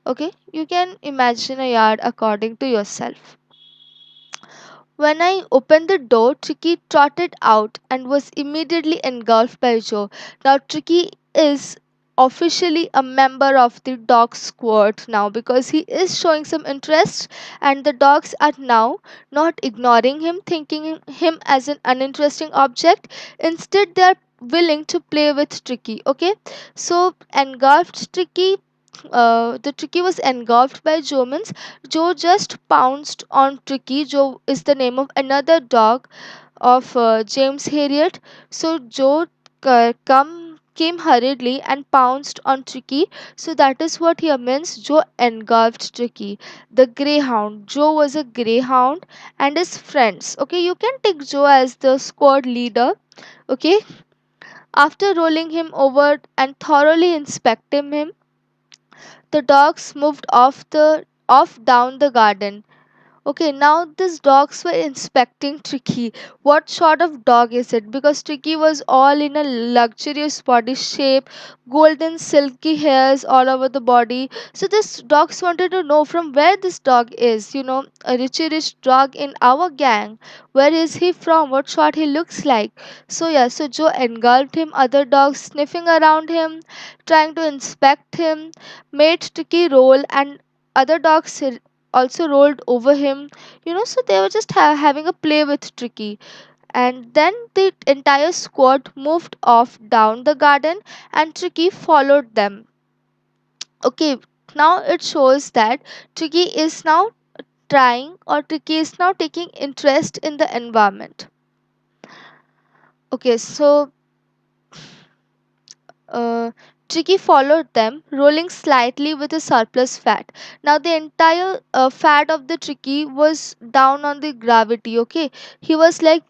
Okay, you can imagine a yard according to yourself. When I opened the door, Tricky trotted out and was immediately engulfed by Joe. Now, Tricky is officially a member of the dog squad now, because he is showing some interest, and the dogs are now not ignoring him, thinking him as an uninteresting object. Instead, they are willing to play with Tricky. Okay, so engulfed Tricky, the Tricky was engulfed by Joe means Joe just pounced on Tricky. Joe is the name of another dog of James Harriet. So Joe came hurriedly and pounced on Tricky. So that is what here means. Joe engulfed Tricky. The greyhound. Joe was a greyhound and his friends. Okay, you can take Joe as the squad leader. Okay, after rolling him over and thoroughly inspecting him, the dogs moved off down the garden. Okay, now these dogs were inspecting Tricky. What sort of dog is it? Because Tricky was all in a luxurious body shape, golden silky hairs all over the body. So these dogs wanted to know from where this dog is. A rich dog in our gang. Where is he from? What sort he looks like? So yeah, so Joe engulfed him. Other dogs sniffing around him, trying to inspect him, made Tricky roll, and other dogs also rolled over him. So they were just having a play with Tricky. And then the entire squad moved off down the garden, and Tricky followed them. Okay, now it shows that Tricky is now Tricky is now taking interest in the environment. Okay, so uh, Tricky followed them, rolling slightly with a surplus fat. Now the entire fat of the Tricky was down on the gravity. Okay, he was like,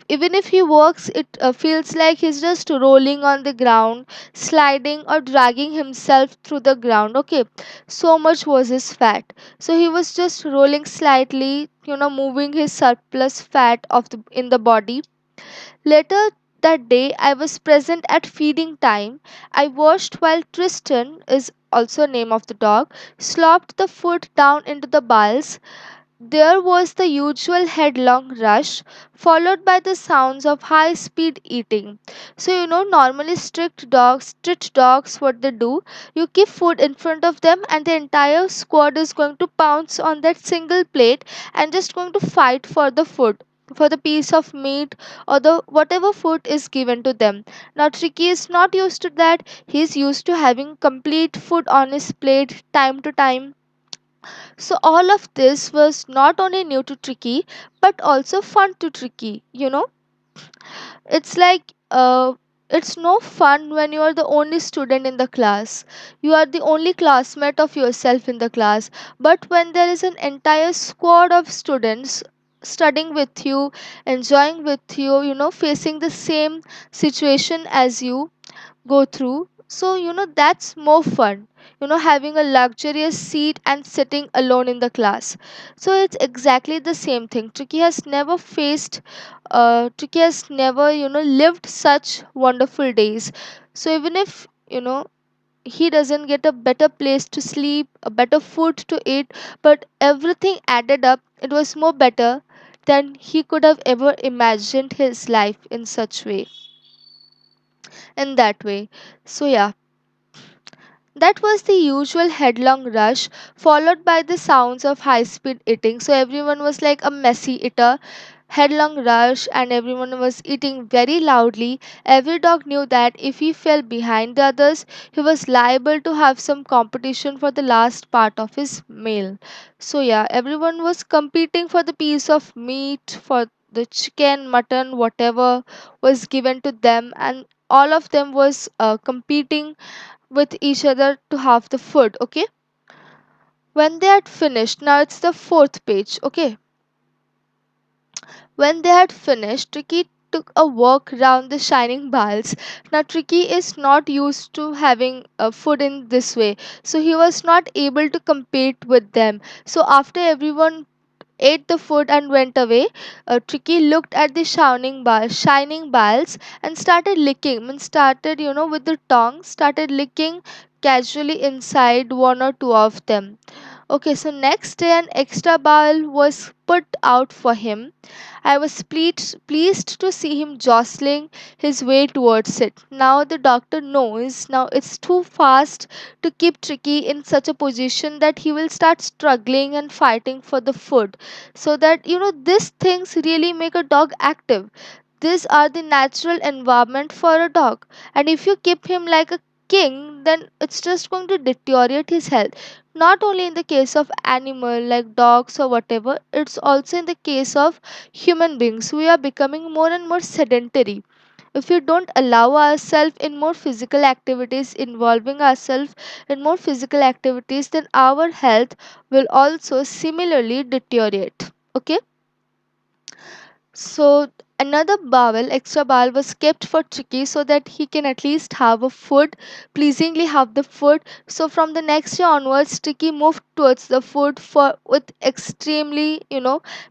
even if he walks, it feels like he's just rolling on the ground, sliding or dragging himself through the ground. Okay, so much was his fat. So he was just rolling slightly, moving his surplus fat of the in the body. Later, that day I was present at feeding time. I watched while Tristan, is also name of the dog, slopped the food down into the bowls. There was the usual headlong rush, followed by the sounds of high speed eating. So, normally strict dogs, what they do, you keep food in front of them, and the entire squad is going to pounce on that single plate and just going to fight for the food. For the piece of meat or the whatever food is given to them. Now, Tricky is not used to that. He's used to having complete food on his plate time to time, so all of this was not only new to Tricky but also fun to Tricky. It's like it's no fun when you are the only student in the class. You are the only classmate of yourself in the class. But when there is an entire squad of students studying with you, enjoying with you, facing the same situation as you go through, so that's more fun, having a luxurious seat and sitting alone in the class. So it's exactly the same thing. Tricky has never lived such wonderful days. So even if he doesn't get a better place to sleep, a better food to eat, but everything added up, it was more better than he could have ever imagined his life in that way. So yeah, that was the usual headlong rush, followed by the sounds of high speed eating. So everyone was like a messy eater, headlong rush, and everyone was eating very loudly. Every dog knew that if he fell behind the others, he was liable to have some competition for the last part of his meal. So yeah, everyone was competing for the piece of meat, for the chicken, mutton, whatever was given to them, and all of them was competing with each other to have the food. Okay, when they had finished, now it's the fourth page. Okay, when they had finished, Tricky took a walk round the shining bowls. Now Tricky is not used to having food in this way, so he was not able to compete with them. So after everyone ate the food and went away, Tricky looked at the shining balls and started licking. And started, with the tongue, started licking casually inside one or two of them. Okay, so next day an extra bowl was put out for him. I was pleased to see him jostling his way towards it. Now the doctor knows now it's too fast to keep Tricky in such a position that he will start struggling and fighting for the food. So that these things really make a dog active. These are the natural environment for a dog. And if you keep him like a king, then it's just going to deteriorate his health. Not only in the case of animal like dogs or whatever, it's also in the case of human beings. We are becoming more and more sedentary. If we don't allow ourselves in more physical activities, involving ourselves in more physical activities, then our health will also similarly deteriorate. Okay, so another extra bowl was kept for Tricky so that he can at least have a food, pleasingly have the food. So from the next day onwards, Tricky moved towards the food for with extremely,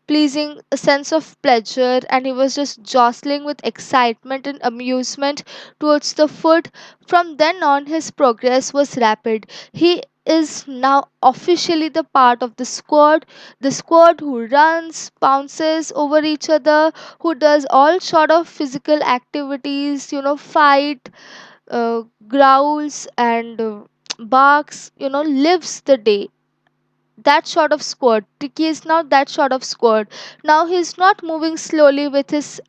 pleasing sense of pleasure, and he was just jostling with excitement and amusement towards the food. From then on, his progress was rapid. He is now officially the part of the squad who runs, bounces over each other, who does all sort of physical activities, fight, growls and barks, lives the day. That sort of squad. Tiki is now that sort of squad. Now he's not moving slowly with his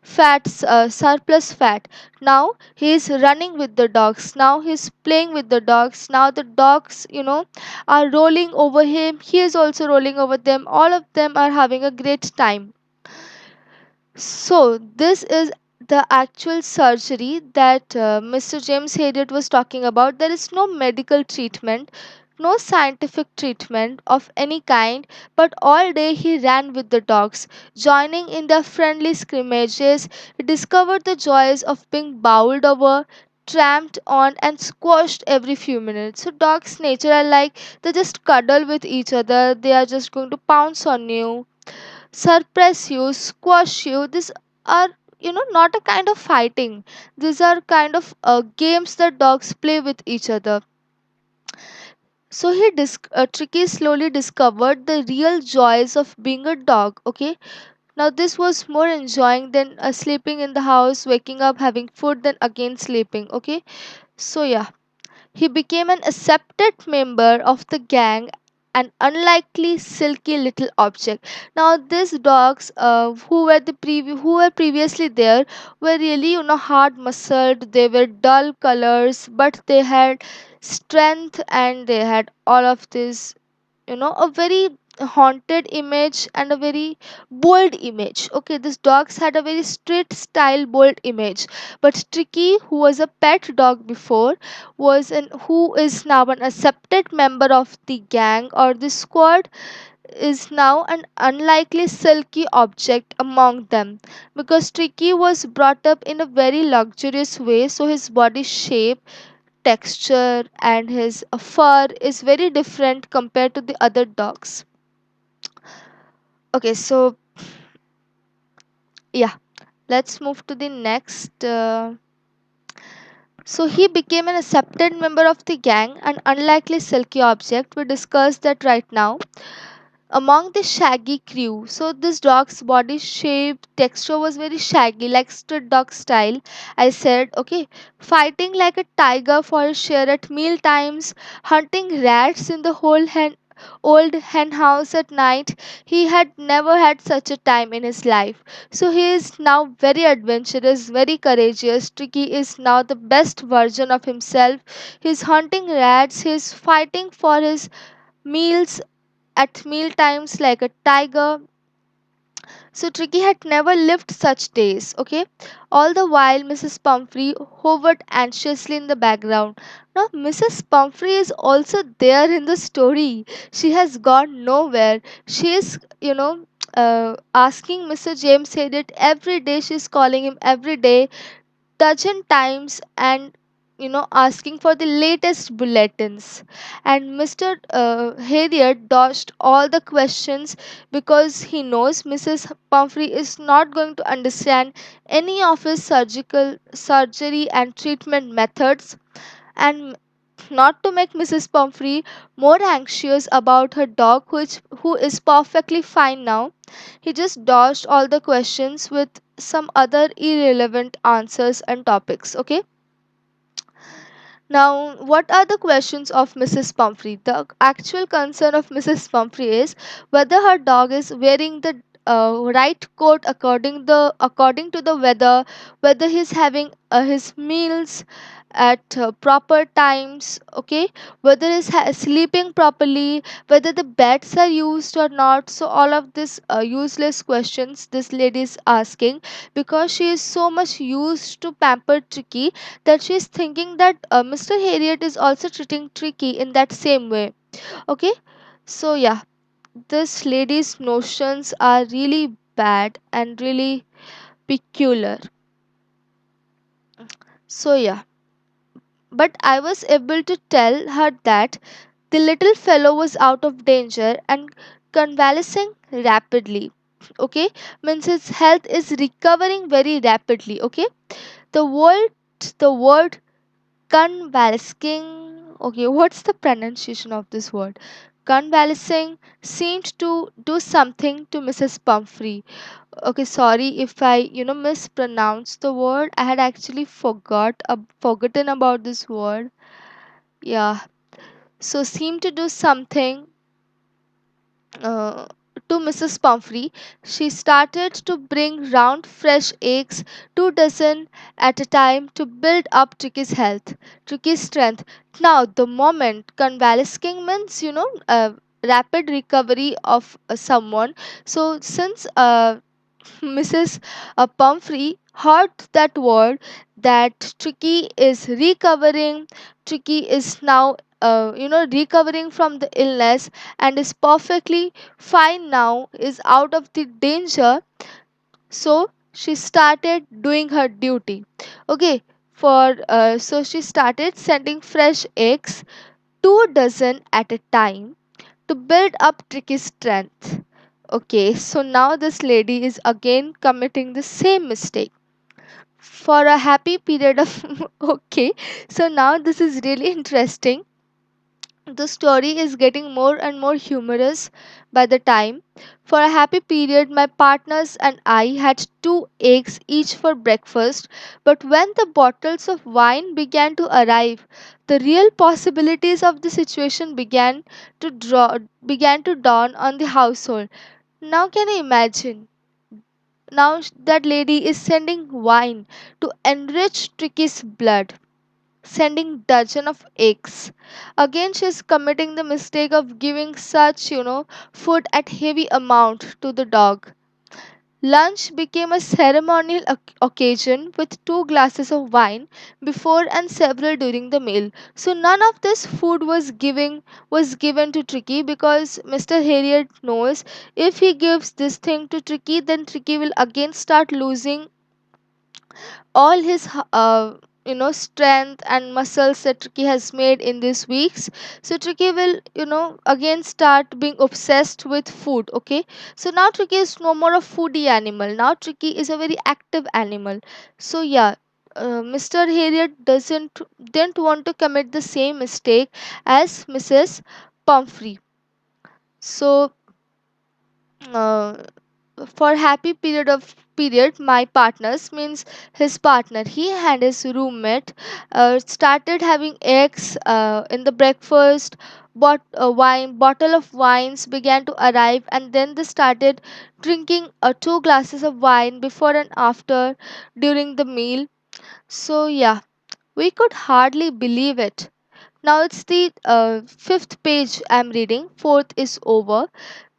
surplus fat. Now he's running with the dogs. Now he's playing with the dogs. Now the dogs, are rolling over him. He is also rolling over them. All of them are having a great time. So, this is the actual surgery that Mr. James Hayden was talking about. There is no medical treatment, no scientific treatment of any kind, but all day he ran with the dogs, joining in their friendly scrimmages. He discovered the joys of being bowled over, tramped on, and squashed every few minutes. So, dogs' nature are like they just cuddle with each other, they are just going to pounce on you, suppress you, squash you. These are, not a kind of fighting. These are kind of games that dogs play with each other. So Tricky slowly discovered the real joys of being a dog. Okay, now this was more enjoying than sleeping in the house, waking up, having food, then again sleeping. Okay, so yeah, he became an accepted member of the gang, an unlikely silky little object. Now these dogs, who were previously there, were really hard muscled. They were dull colors, but they had strength and they had all of this, a very haunted image and a very bold image. Okay, these dogs had a very street style bold image. But Tricky, who was a pet dog before, who is now an accepted member of the gang or the squad, is now an unlikely silky object among them, because Tricky was brought up in a very luxurious way, so his body shape, texture, and his fur is very different compared to the other dogs. Okay, so yeah, let's move to the next. So he became an accepted member of the gang, an unlikely silky object. We discussed that right now. Among the shaggy crew, so this dog's body shape, texture was very shaggy, like street dog style. I said, okay, fighting like a tiger for a share at meal times, hunting rats in the old hen house at night. He had never had such a time in his life. So he is now very adventurous, very courageous. Tricky is now the best version of himself. He's hunting rats, he's fighting for his meals at meal times like a tiger. So Tricky had never lived such days, okay? All the while, Mrs. Pumphrey hovered anxiously in the background. Now, Mrs. Pumphrey is also there in the story. She has gone nowhere. She is, asking Mr. James Headed every day. She's calling him every day, dozen times, and asking for the latest bulletins. And Mr. Harriet dodged all the questions because he knows Mrs. Pumphrey is not going to understand any of his surgery and treatment methods. And not to make Mrs. Pumphrey more anxious about her dog, who is perfectly fine now, he just dodged all the questions with some other irrelevant answers and topics. Okay, now, what are the questions of Mrs. Pumphrey? The actual concern of Mrs. Pumphrey is whether her dog is wearing the right coat according to the weather, whether he's having his meals at proper times, okay, whether he's sleeping properly, whether the beds are used or not. So all of these useless questions this lady is asking, because she is so much used to pamper Tricky, that she's thinking that Mr. Harriet is also treating Tricky in that same way. Okay, so yeah, this lady's notions are really bad and really peculiar. So yeah, but I was able to tell her that the little fellow was out of danger and convalescing rapidly. Okay, means his health is recovering very rapidly. Okay, the word the word convalescing. Okay, what's the pronunciation of this word? Convalescing seemed to do something to Mrs. Pumphrey. Okay, sorry if I mispronounced the word. I had actually forgotten about this word. Yeah, so seemed to do something uh, to Mrs. Pumphrey. She started to bring round fresh eggs, 2 dozen at a time, to build up Tricky's health, Tricky's strength. Now, the moment convalescing means, rapid recovery of someone. So, since Mrs. Pumphrey heard that word, that Tricky is recovering, Tricky is now recovering from the illness and is perfectly fine now, is out of the danger. So she started doing her duty. Okay, so she started sending fresh eggs, 2 dozen at a time, to build up Tricky's strength. Okay, so now this lady is again committing the same mistake. for a happy period of okay, so now this is really interesting. The story is getting more and more humorous by the time. For a happy period, my partners and I had 2 eggs each for breakfast, but when the bottles of wine began to arrive, the real possibilities of the situation began to dawn on the household. Now can you imagine? Now that lady is sending wine to enrich Tricky's blood, sending dozen of eggs. Again, she's committing the mistake of giving such, food at heavy amount to the dog. Lunch became a ceremonial occasion with 2 glasses of wine before and several during the meal. So none of this food was given to Tricky because Mr. Harriet knows if he gives this thing to Tricky, then Tricky will again start losing all his strength and muscles that Tricky has made in these weeks. So Tricky will again start being obsessed with food. Okay, so now Tricky is no more a foodie animal. Now Tricky is a very active animal. So yeah, Mr. Harriet didn't want to commit the same mistake as Mrs. Pumphrey. So uh, for happy period, my partners means his partner, he and his roommate started having eggs in the breakfast. Bottle of wines began to arrive, and then they started drinking 2 glasses of wine before and after during the meal. So yeah, we could hardly believe it. Now it's the fifth page I'm reading. Fourth is over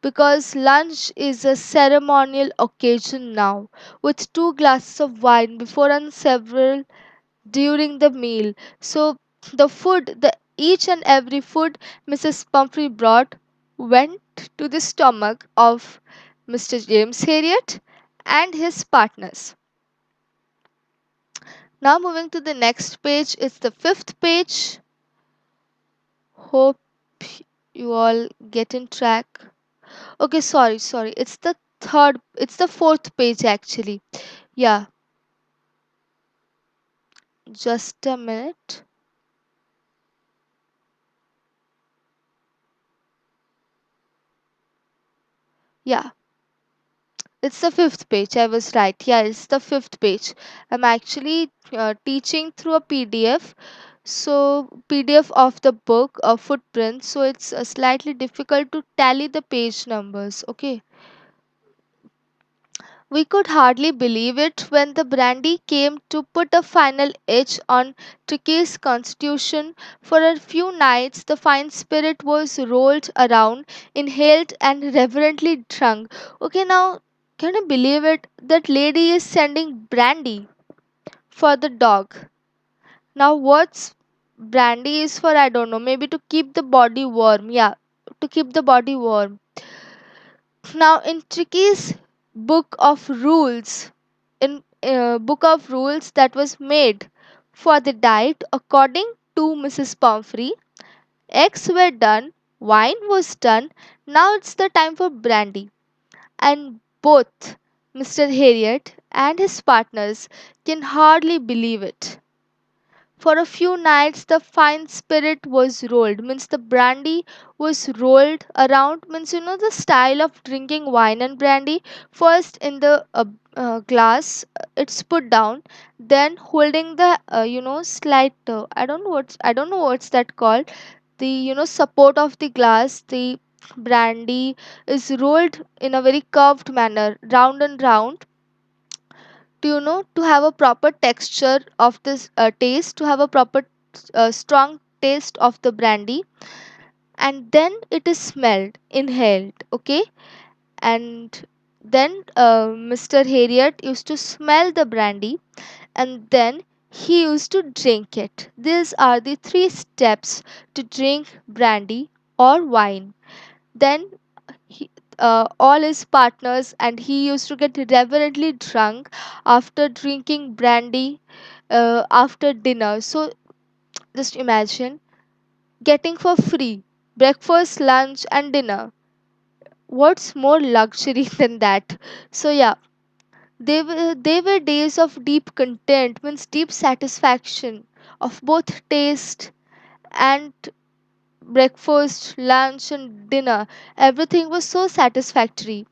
because lunch is a ceremonial occasion now, with 2 glasses of wine before and several during the meal. So the each and every food Mrs. Pumphrey brought went to the stomach of Mr. James Harriet and his partners. Now moving to the next page, it's the fifth page. Hope you all get in track. Okay, sorry. It's the fourth page actually. Yeah, just a minute. Yeah, it's the fifth page. I was right. Yeah, it's the fifth page. I'm actually teaching through a PDF. So, PDF of the book of footprints. So, it's slightly difficult to tally the page numbers. Okay. We could hardly believe it when the brandy came to put a final edge on Tricky's constitution. For a few nights, the fine spirit was rolled around, inhaled, and reverently drunk. Okay, now, can you believe it? That lady is sending brandy for the dog. Now, what's brandy is for? I don't know. Maybe to keep the body warm. Yeah, to keep the body warm. Now, in Tricky's book of rules that was made for the diet, according to Mrs. Pomfrey, eggs were done, wine was done. Now it's the time for brandy, and both Mr. Harriet and his partners can hardly believe it. For a few nights, the fine spirit was rolled, means the brandy was rolled around, means the style of drinking wine and brandy. First, in the glass, it's put down, then holding the slight I don't know what's that called, the support of the glass. The brandy is rolled in a very curved manner, round and round, to have a proper texture of this taste, to have a proper strong taste of the brandy. And then it is smelled, inhaled. Okay, and then Mr. Harriet used to smell the brandy, and then he used to drink it. These are the 3 steps to drink brandy or wine. Then he, all his partners and he used to get reverently drunk after drinking brandy after dinner. So just imagine getting for free breakfast, lunch, and dinner. What's more luxury than that? So yeah, They were days of deep content, means deep satisfaction of both taste and breakfast, lunch, and dinner. Everything was so satisfactory.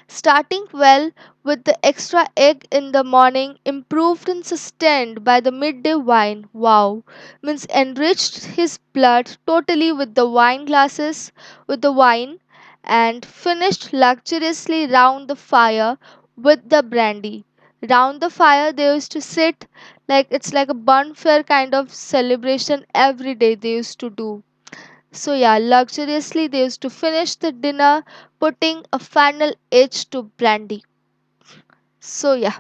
Starting well with the extra egg in the morning, improved and sustained by the midday wine. Wow! Means enriched his blood totally with the wine, and finished luxuriously round the fire with the brandy. Round the fire, they used to sit like it's like a bonfire kind of celebration every day they used to do. So yeah, luxuriously they used to finish the dinner putting a final edge to brandy. So yeah,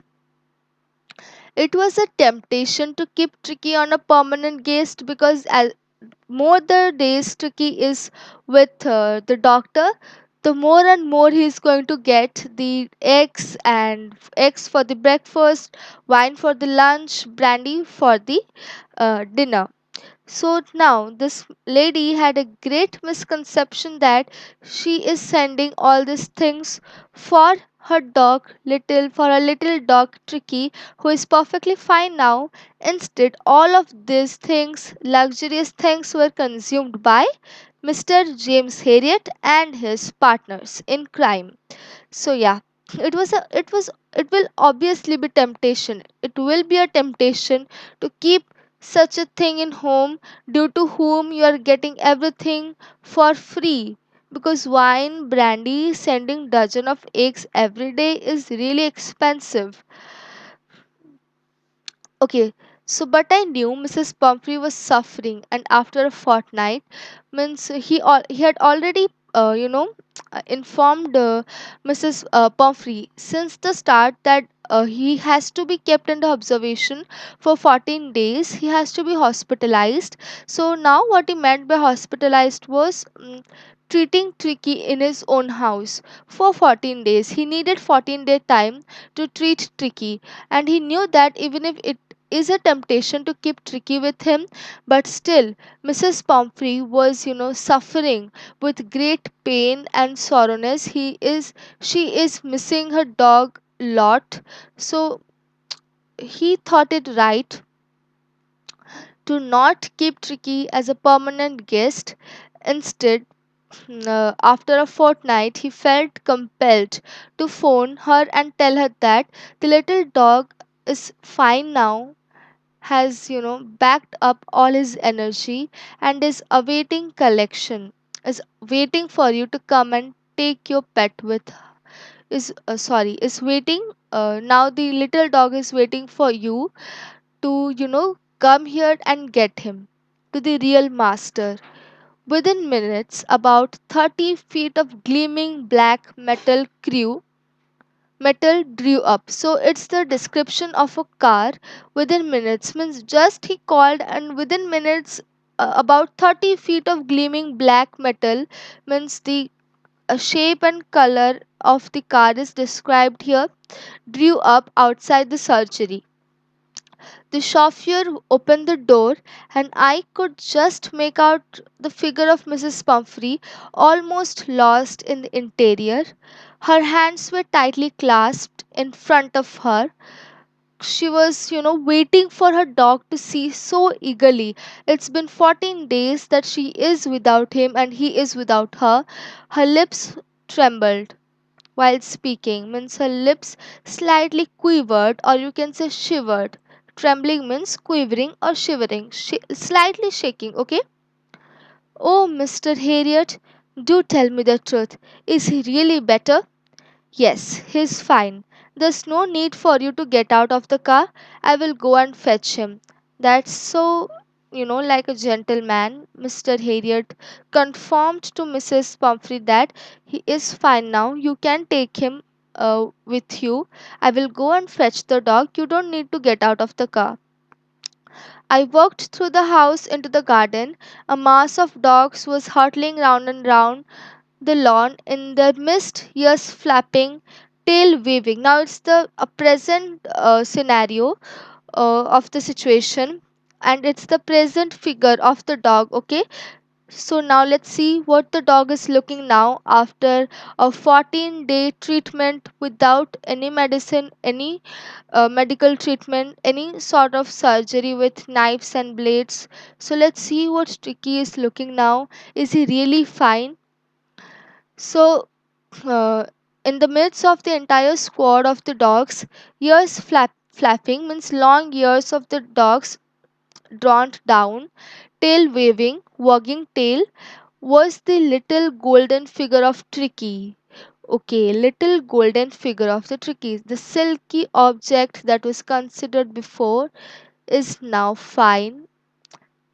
it was a temptation to keep Tricky on a permanent guest because as more the days Tricky is with the doctor, the more and more he is going to get the eggs for the breakfast, wine for the lunch, brandy for the dinner. So now this lady had a great misconception that she is sending all these things for for her little dog Tricky, who is perfectly fine now. Instead, all of these things, luxurious things, were consumed by Mr. James Harriet and his partners in crime. So yeah, it will obviously be temptation. It will be a temptation to keep such a thing in home, due to whom you are getting everything for free, because wine, brandy, sending dozen of eggs every day is really expensive. Okay, so but I knew Mrs. Pumphrey was suffering, and after a fortnight, means he had already informed Mrs. Pumphrey since the start that he has to be kept under observation for 14 days. He has to be hospitalized. So now what he meant by hospitalized was treating Tricky in his own house for 14 days. He needed 14-day time to treat Tricky, and he knew that even if it is a temptation to keep Tricky with him, but still Mrs. Pumphrey was, suffering with great pain and sorrowness. She is missing her dog lot. So he thought it right to not keep Tricky as a permanent guest. Instead, after a fortnight, he felt compelled to phone her and tell her that the little dog is fine now, has backed up all his energy, and is awaiting collection, is waiting for you to come and take your pet with, is waiting. Now the little dog is waiting for you to come here and get him to the real master. Within minutes, about 30 feet of gleaming black metal drew up. So it's the description of a car. Within minutes means just he called, and within minutes, about 30 feet of gleaming black metal, means the shape and color of the car is described here, drew up outside the surgery. The chauffeur opened the door, and I could just make out the figure of Mrs. Pumphrey, almost lost in the interior. Her hands were tightly clasped in front of her. She was, waiting for her dog to see so eagerly. It's been 14 days that she is without him and he is without her. Her lips trembled while speaking, means her lips slightly quivered, or you can say shivered. Trembling means quivering or shivering, slightly shaking. Okay. Oh, Mr. Harriet, do tell me the truth. Is he really better? Yes, he's fine. There's no need for you to get out of the car. I will go and fetch him. That's so, like a gentleman. Mr. Harriet confirmed to Mrs. Pumphrey that he is fine now. You can take him with you. I will go and fetch the dog. You don't need to get out of the car. I walked through the house into the garden. A mass of dogs was hurtling round and round the lawn in their midst, ears flapping, tail waving. Now it's the a present scenario of the situation, and it's the present figure of the dog. Okay, So now let's see what the dog is looking now after a 14-day treatment without any medicine, any medical treatment, any sort of surgery with knives and blades. So let's see what Tricky is looking now. Is he really fine? So in the midst of the entire squad of the dogs, flapping means long ears of the dogs drawn down, tail waving, wagging tail, was the little golden figure of Tricky. Okay, little golden figure of the Tricky. The silky object that was considered before is now fine,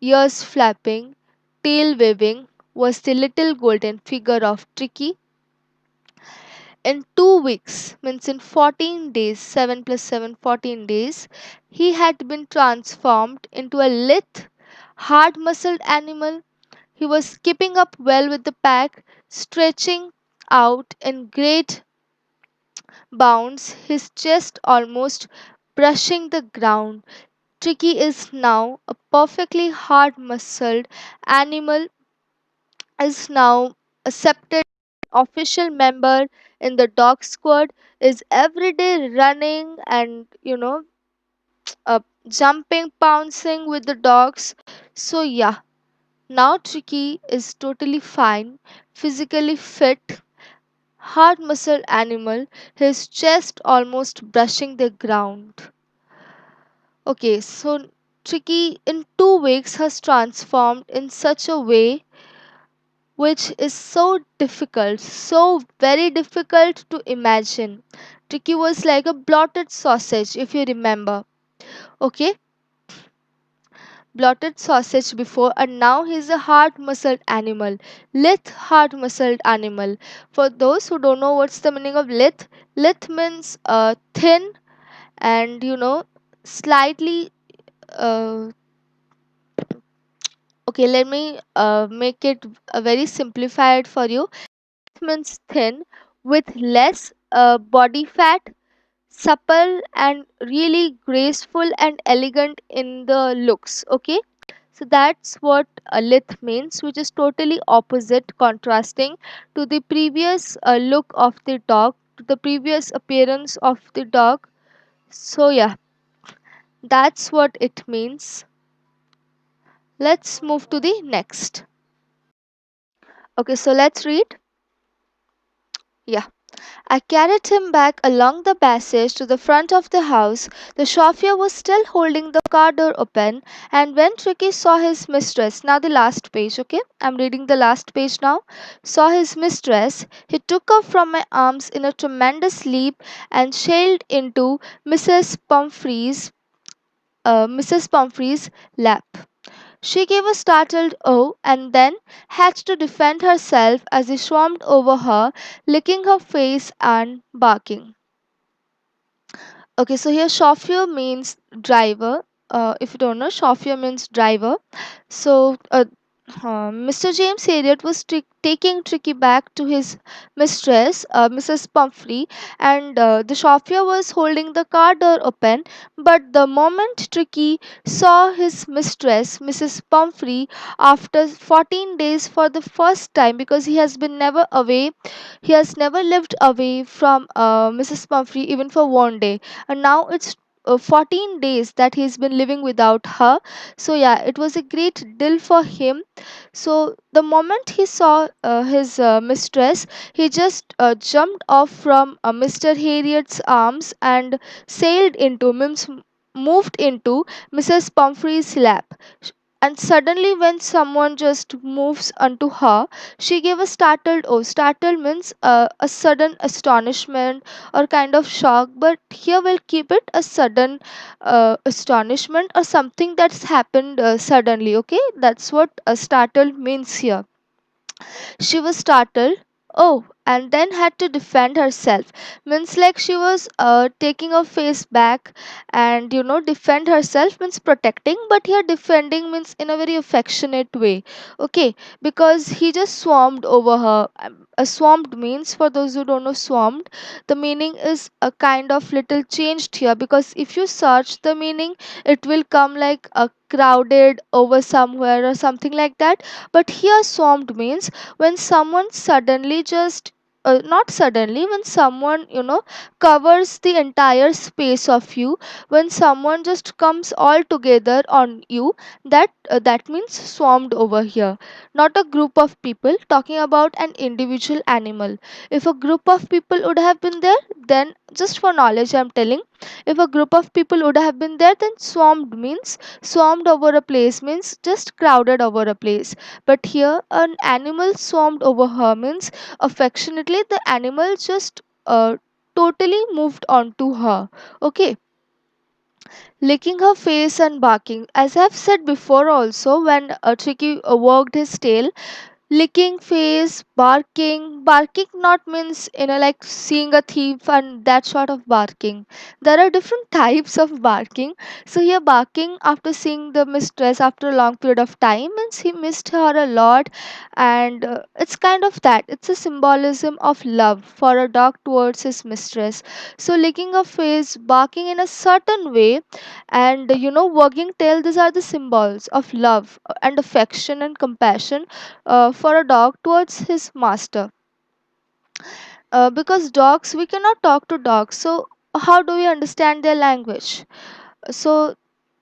ears flapping, tail waving, was the little golden figure of Tricky. In 2 weeks, means in 14 days, 7 plus 7, 14 days, he had been transformed into a lithe, hard muscled animal. He was keeping up well with the pack, stretching out in great bounds, his chest almost brushing the ground. Tricky is now a perfectly hard muscled animal, is now accepted official member in the dog squad, is every day running and uh, jumping, pouncing with the dogs. So yeah, now Tricky is totally fine, physically fit, hard muscled animal, his chest almost brushing the ground. Okay, so Tricky in 2 weeks has transformed in such a way which is so difficult, so very difficult to imagine. Tricky was like a blotted sausage, if you remember. Okay, blotted sausage before, and now he's a hard muscled animal. Lithe, hard muscled animal. For those who don't know what's the meaning of lithe, lithe means thin and slightly. Okay, let me make it very simplified for you. Means thin with less body fat, supple and really graceful and elegant in the looks. Okay, so that's what a lith means, which is totally opposite, contrasting to the previous look of the dog, to the previous appearance of the dog. So yeah, that's what it means. Let's move to the next. Okay, so let's read. Yeah. I carried him back along the passage to the front of the house. The chauffeur was still holding the car door open, and when Tricky saw his mistress, now the last page, okay? I'm reading the last page now. Saw his mistress, he took her from my arms in a tremendous leap and sailed into Mrs. Pumphrey's lap. She gave a startled "oh" and then had to defend herself as he swarmed over her, licking her face and barking. Okay, so here chauffeur means driver. If you don't know, chauffeur means driver. So Mr. James Harriet was taking Tricky back to his mistress, Mrs. Pumphrey, and the chauffeur was holding the car door open. But the moment Tricky saw his mistress, Mrs. Pumphrey, after 14 days for the first time, because he has been never away, he has never lived away from Mrs. Pumphrey even for one day, and now it's 14 days that he's been living without her. So yeah, it was a great deal for him. So the moment he saw his mistress, he just jumped off from Mr. Harriet's arms and sailed into means moved into Mrs. Pumphrey's lap. And suddenly, when someone just moves unto her, she gave a startled oh. Startled means a sudden astonishment or kind of shock, but here we'll keep it a sudden astonishment or something that's happened suddenly. Okay, that's what startled means here. She was startled. Oh, and then had to defend herself. Means like she was taking her face back, and defend herself means protecting, but here defending means in a very affectionate way. Okay, because he just swarmed over her. Swarmed means, for those who don't know, swarmed, the meaning is a kind of little changed here, because if you search the meaning, it will come like a crowded over somewhere or something like that. But here swarmed means when someone suddenly just not suddenly, when someone covers the entire space of you, when someone just comes all together on you, that means swarmed over here. Not a group of people, talking about an individual animal. If a group of people would have been there, then just for knowledge I'm telling, if a group of people would have been there, then swarmed means swarmed over a place means just crowded over a place. But here an animal swarmed over her means affectionately the animal just totally moved on to her. Okay, licking her face and barking. As I've said before also, when Tricky wagged his tail, licking face, barking not means like seeing a thief and that sort of barking. There are different types of barking. So here barking after seeing the mistress after a long period of time means he missed her a lot, and it's kind of that. It's a symbolism of love for a dog towards his mistress. So licking her face, barking in a certain way, and wagging tail, these are the symbols of love and affection and compassion for a dog towards his master. Because dogs, we cannot talk to dogs, so how do we understand their language? So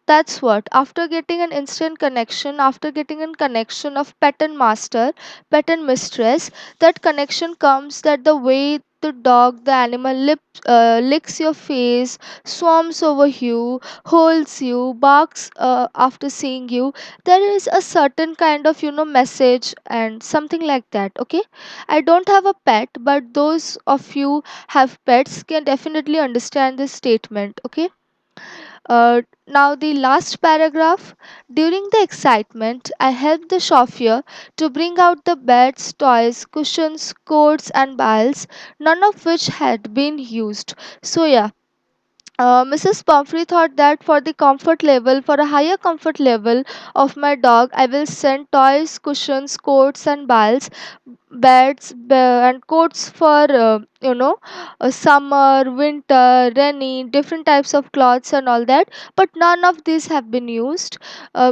that's what, after getting an instant connection, after getting a connection of pet and master, pet and mistress, that connection comes that the way the dog, the animal licks your face, swarms over you, holds you, barks after seeing you, there is a certain kind of message and something like that. Okay, I don't have a pet, but those of you have pets can definitely understand this statement. Okay, now, the last paragraph. During the excitement, I helped the chauffeur to bring out the beds, toys, cushions, coats, and balls, none of which had been used. So, yeah, Mrs. Pumphrey thought that for the comfort level, for a higher comfort level of my dog, I will send toys, cushions, coats, and balls, and coats for summer, winter, rainy, different types of clothes and all that. But none of these have been used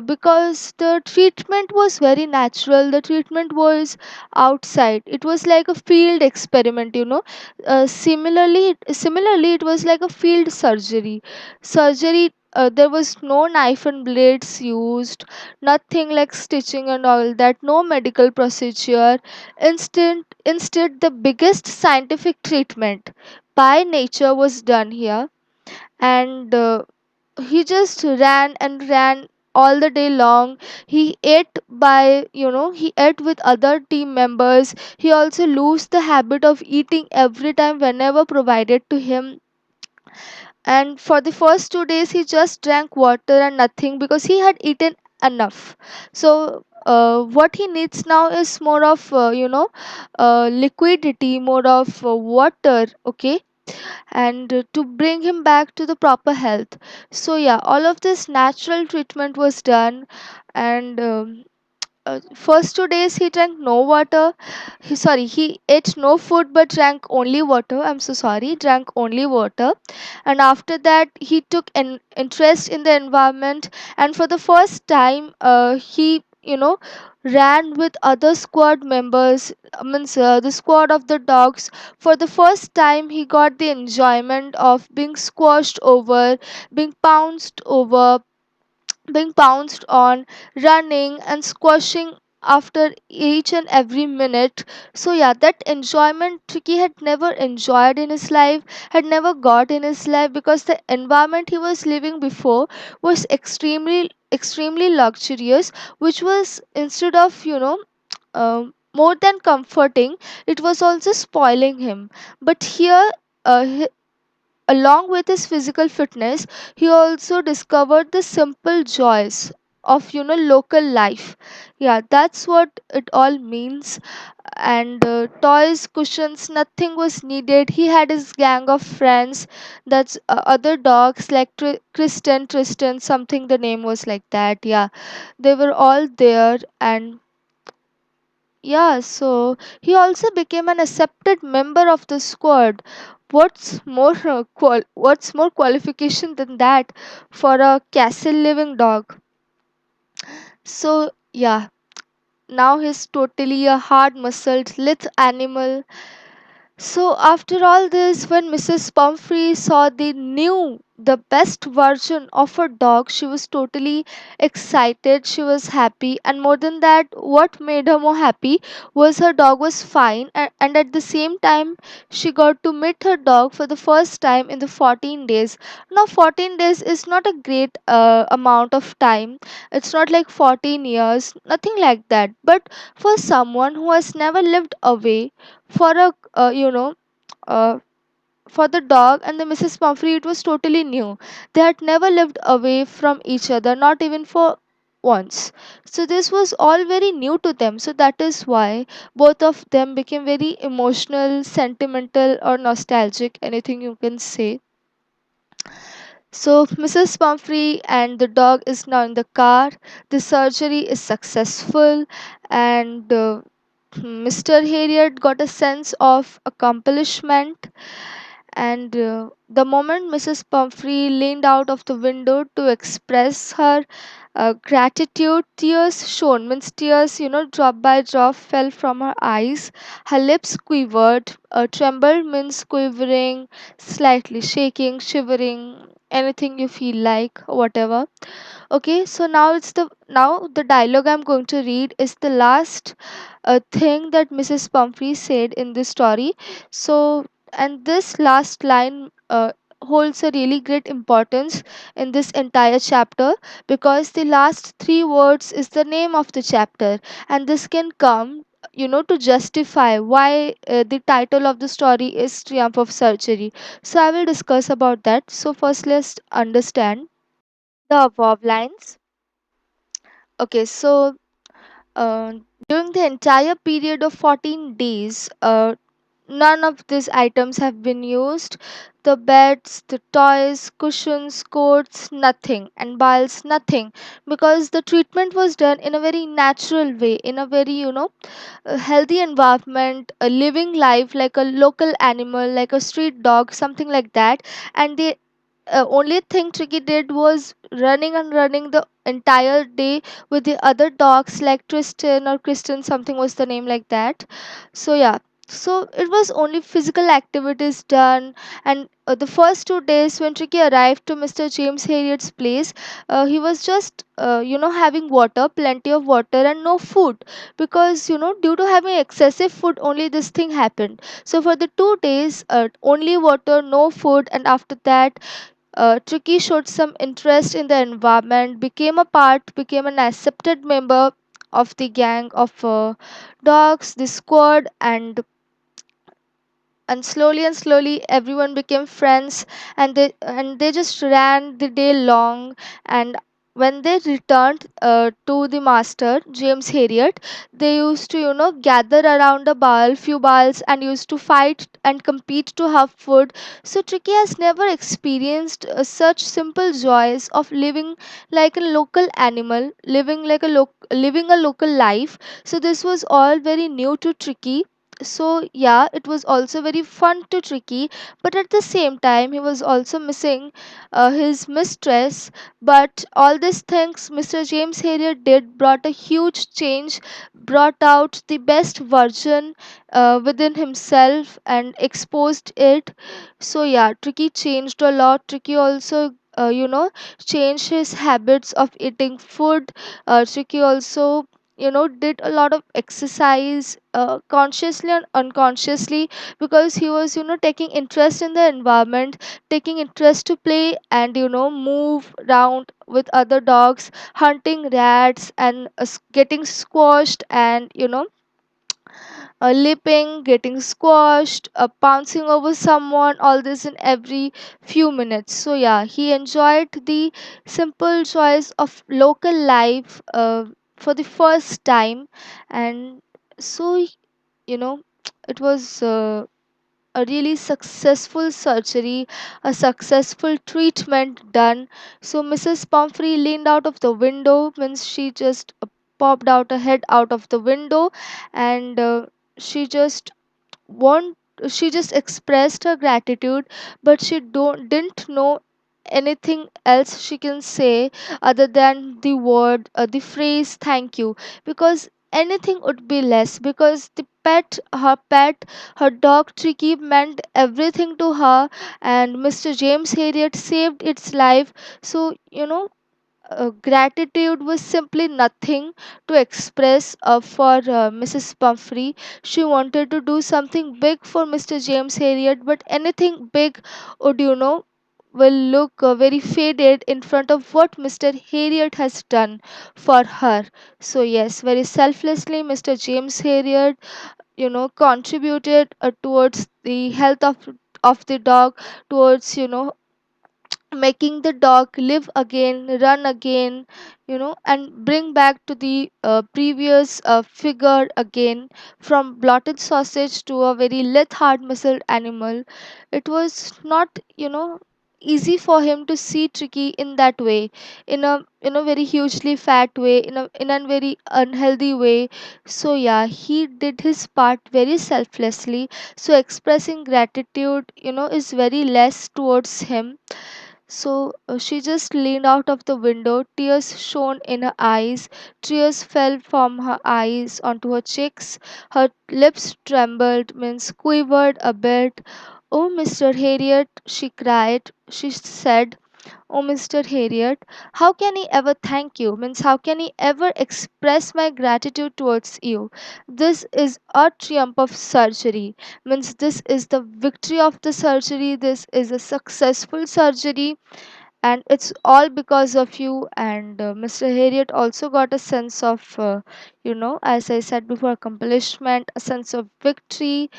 because the treatment was very natural. The treatment was outside. It was like a field experiment. Similarly, it was like a field surgery. There was no knife and blades used, nothing like stitching and all that, no medical procedure. Instead, the biggest scientific treatment by nature was done here, and he just ran and ran all the day long. He ate with other team members. He also lost the habit of eating every time whenever provided to him, and for the first 2 days he just drank water and nothing because he had eaten enough. So what he needs now is more of liquidity, more of water. Okay, and to bring him back to the proper health. So yeah, all of this natural treatment was done, and first 2 days he drank no water. He ate no food but drank only water. I'm so sorry, drank only water. And after that he took an interest in the environment, and for the first time he ran with other squad members, means the squad of the dogs. For the first time he got the enjoyment of being squashed over, being pounced over, being pounced on, running and squashing after each and every minute. So yeah, that enjoyment Tricky had never enjoyed in his life, had never got in his life, because the environment he was living before was extremely luxurious, which was, instead of more than comforting, it was also spoiling him. But here, along with his physical fitness, he also discovered the simple joys of local life. Yeah, that's what it all means. And toys, cushions, nothing was needed. He had his gang of friends, that's other dogs like Kristen, Tristan, something the name was like that. Yeah, they were all there. And yeah, so he also became an accepted member of the squad. What's more qualification than that for a castle living dog? So yeah, now he's totally a hard muscled lithe animal. So, after all this, when Mrs. Pumphrey saw the best version of her dog, she was totally excited. She was happy, and more than that, what made her more happy was her dog was fine, and at the same time, she got to meet her dog for the first time in the 14 days. Now, 14 days is not a great amount of time. It's not like 14 years, nothing like that. But for someone who has never lived away for a uh, for the dog and the Mrs. Pumphrey, it was totally new. They had never lived away from each other, not even for once. So this was all very new to them. So that is why both of them became very emotional, sentimental, or nostalgic, anything you can say. So Mrs. Pumphrey and the dog is now in the car. The surgery is successful, and Mr. Harriet got a sense of accomplishment. And the moment Mrs. Pumphrey leaned out of the window to express her gratitude, tears shone, means tears, drop by drop fell from her eyes. Her lips quivered, trembled means quivering, slightly shaking, shivering, anything you feel like, whatever. Okay, so now the dialogue I'm going to read is the last thing that Mrs. Pumphrey said in this story. So, and this last line holds a really great importance in this entire chapter, because the last three words is the name of the chapter, and this can come to justify why the title of the story is Triumph of Surgery. So I will discuss about that. So first let's understand the above lines. Okay, so uh, during the entire period of 14 days, none of these items have been used. The beds, the toys, cushions, coats, nothing, and balls, nothing, because the treatment was done in a very natural way, in a very, a healthy environment, a living life like a local animal, like a street dog, something like that. And the only thing Tricky did was running and running the entire day with the other dogs like Tristan or Kristen, something was the name like that. So yeah, so it was only physical activities done. And the first 2 days when Tricky arrived to Mr. James Harriet's place, he was just having water, plenty of water, and no food, because due to having excessive food only this thing happened. So for the 2 days, only water, no food, and after that Tricky showed some interest in the environment, became an accepted member of the gang of dogs, the squad, and slowly everyone became friends, and they just ran the day long. And when they returned to the master James Harriet, they used to gather around a barrel, few barrels, and used to fight and compete to have food. So Tricky has never experienced such simple joys of living like a local animal, living a local life. So this was all very new to Tricky. So yeah, it was also very fun to Tricky, but at the same time he was also missing his mistress. But all these things Mr. James Harriet did brought a huge change, brought out the best version within himself and exposed it. So yeah, Tricky changed a lot. Tricky also changed his habits of eating food. Tricky also did a lot of exercise, consciously and unconsciously, because he was taking interest in the environment, taking interest to play and move around with other dogs, hunting rats and getting squashed, and leaping, getting squashed, bouncing over someone, all this in every few minutes. So, yeah, he enjoyed the simple joys of local life for the first time. And so, you know, it was. A really successful surgery, a successful treatment done. So Mrs. Pumphrey leaned out of the window, means she just popped out her head out of the window, and she just want she just expressed her gratitude, but she don't didn't know anything else she can say other than the word, the phrase thank you, because anything would be less, because her dog Tricky meant everything to her, and Mr. James Harriet saved its life. So gratitude was simply nothing to express for Mrs. Pumphrey. She wanted to do something big for Mr. James Harriet, but anything big would, will look very faded in front of what Mr. Harriet has done for her. So, yes, very selflessly, Mr. James Harriet, contributed towards the health of the dog, towards, making the dog live again, run again, and bring back to the previous figure again, from blotted sausage to a very lithe hard muscled animal. It was not, easy for him to see Tricky in that way, in a very hugely fat way, in a very unhealthy way. So yeah, he did his part very selflessly. So expressing gratitude, is very less towards him. So she just leaned out of the window, tears shone in her eyes, tears fell from her eyes onto her cheeks, her lips trembled, means quivered a bit. Oh, Mr. Harriet, she cried. She said, Oh, Mr. Harriet, how can he ever thank you? Means, how can he ever express my gratitude towards you? This is a triumph of surgery. Means, this is the victory of the surgery. This is a successful surgery, and it's all because of you. And Mr. Harriet also got a sense of, as I said before, accomplishment, a sense of victory,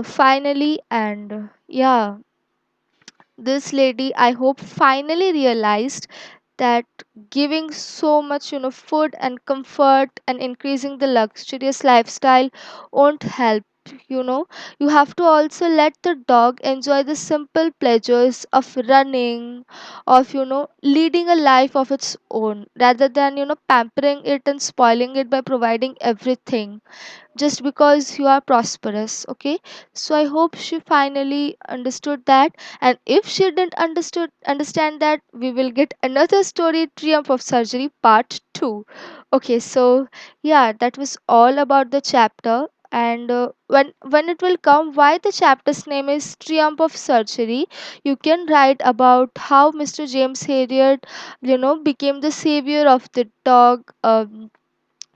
finally. And yeah, this lady, I hope, finally realized that giving so much, food and comfort and increasing the luxurious lifestyle won't help. you know you have to also let the dog enjoy the simple pleasures of running, of leading a life of its own, rather than pampering it and spoiling it by providing everything just because you are prosperous. Okay, so I hope she finally understood that. And if she didn't understand that, we will get another story, Triumph of Surgery part 2. Okay, so yeah, that was all about the chapter. And when it will come, why the chapter's name is Triumph of Surgery, you can write about how Mr. James Harriet became the savior of the dog,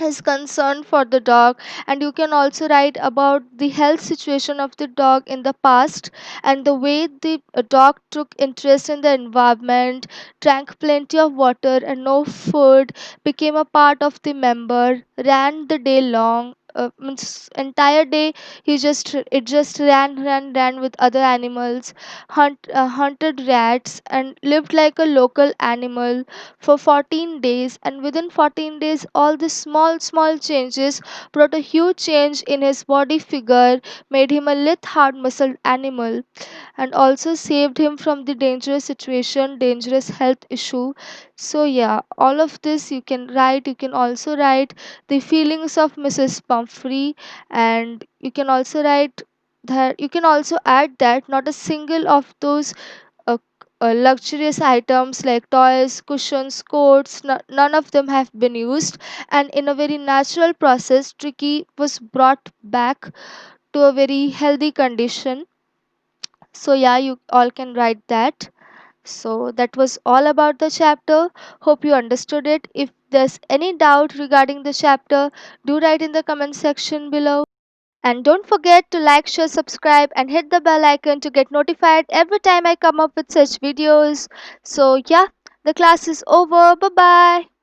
his concern for the dog. And you can also write about the health situation of the dog in the past, and the way the dog took interest in the environment, drank plenty of water and no food, became a part of the member, ran the day long, means entire day it just ran with other animals, hunted rats and lived like a local animal for 14 days. And within 14 days, all the small changes brought a huge change in his body figure, made him a lithe hard muscled animal, and also saved him from the dangerous situation, dangerous health issue. So yeah, all of this you can write. You can also write the feelings of Mrs. Pumphrey, and you can also write that, you can also add that not a single of those uh, luxurious items like toys, cushions, coats, none of them have been used. And in a very natural process, Tricky was brought back to a very healthy condition. So, yeah, you all can write that. So, that was all about the chapter. Hope you understood it. If there's any doubt regarding the chapter, do write in the comment section below. And don't forget to like, share, subscribe, and hit the bell icon to get notified every time I come up with such videos. So, yeah, the class is over. Bye bye.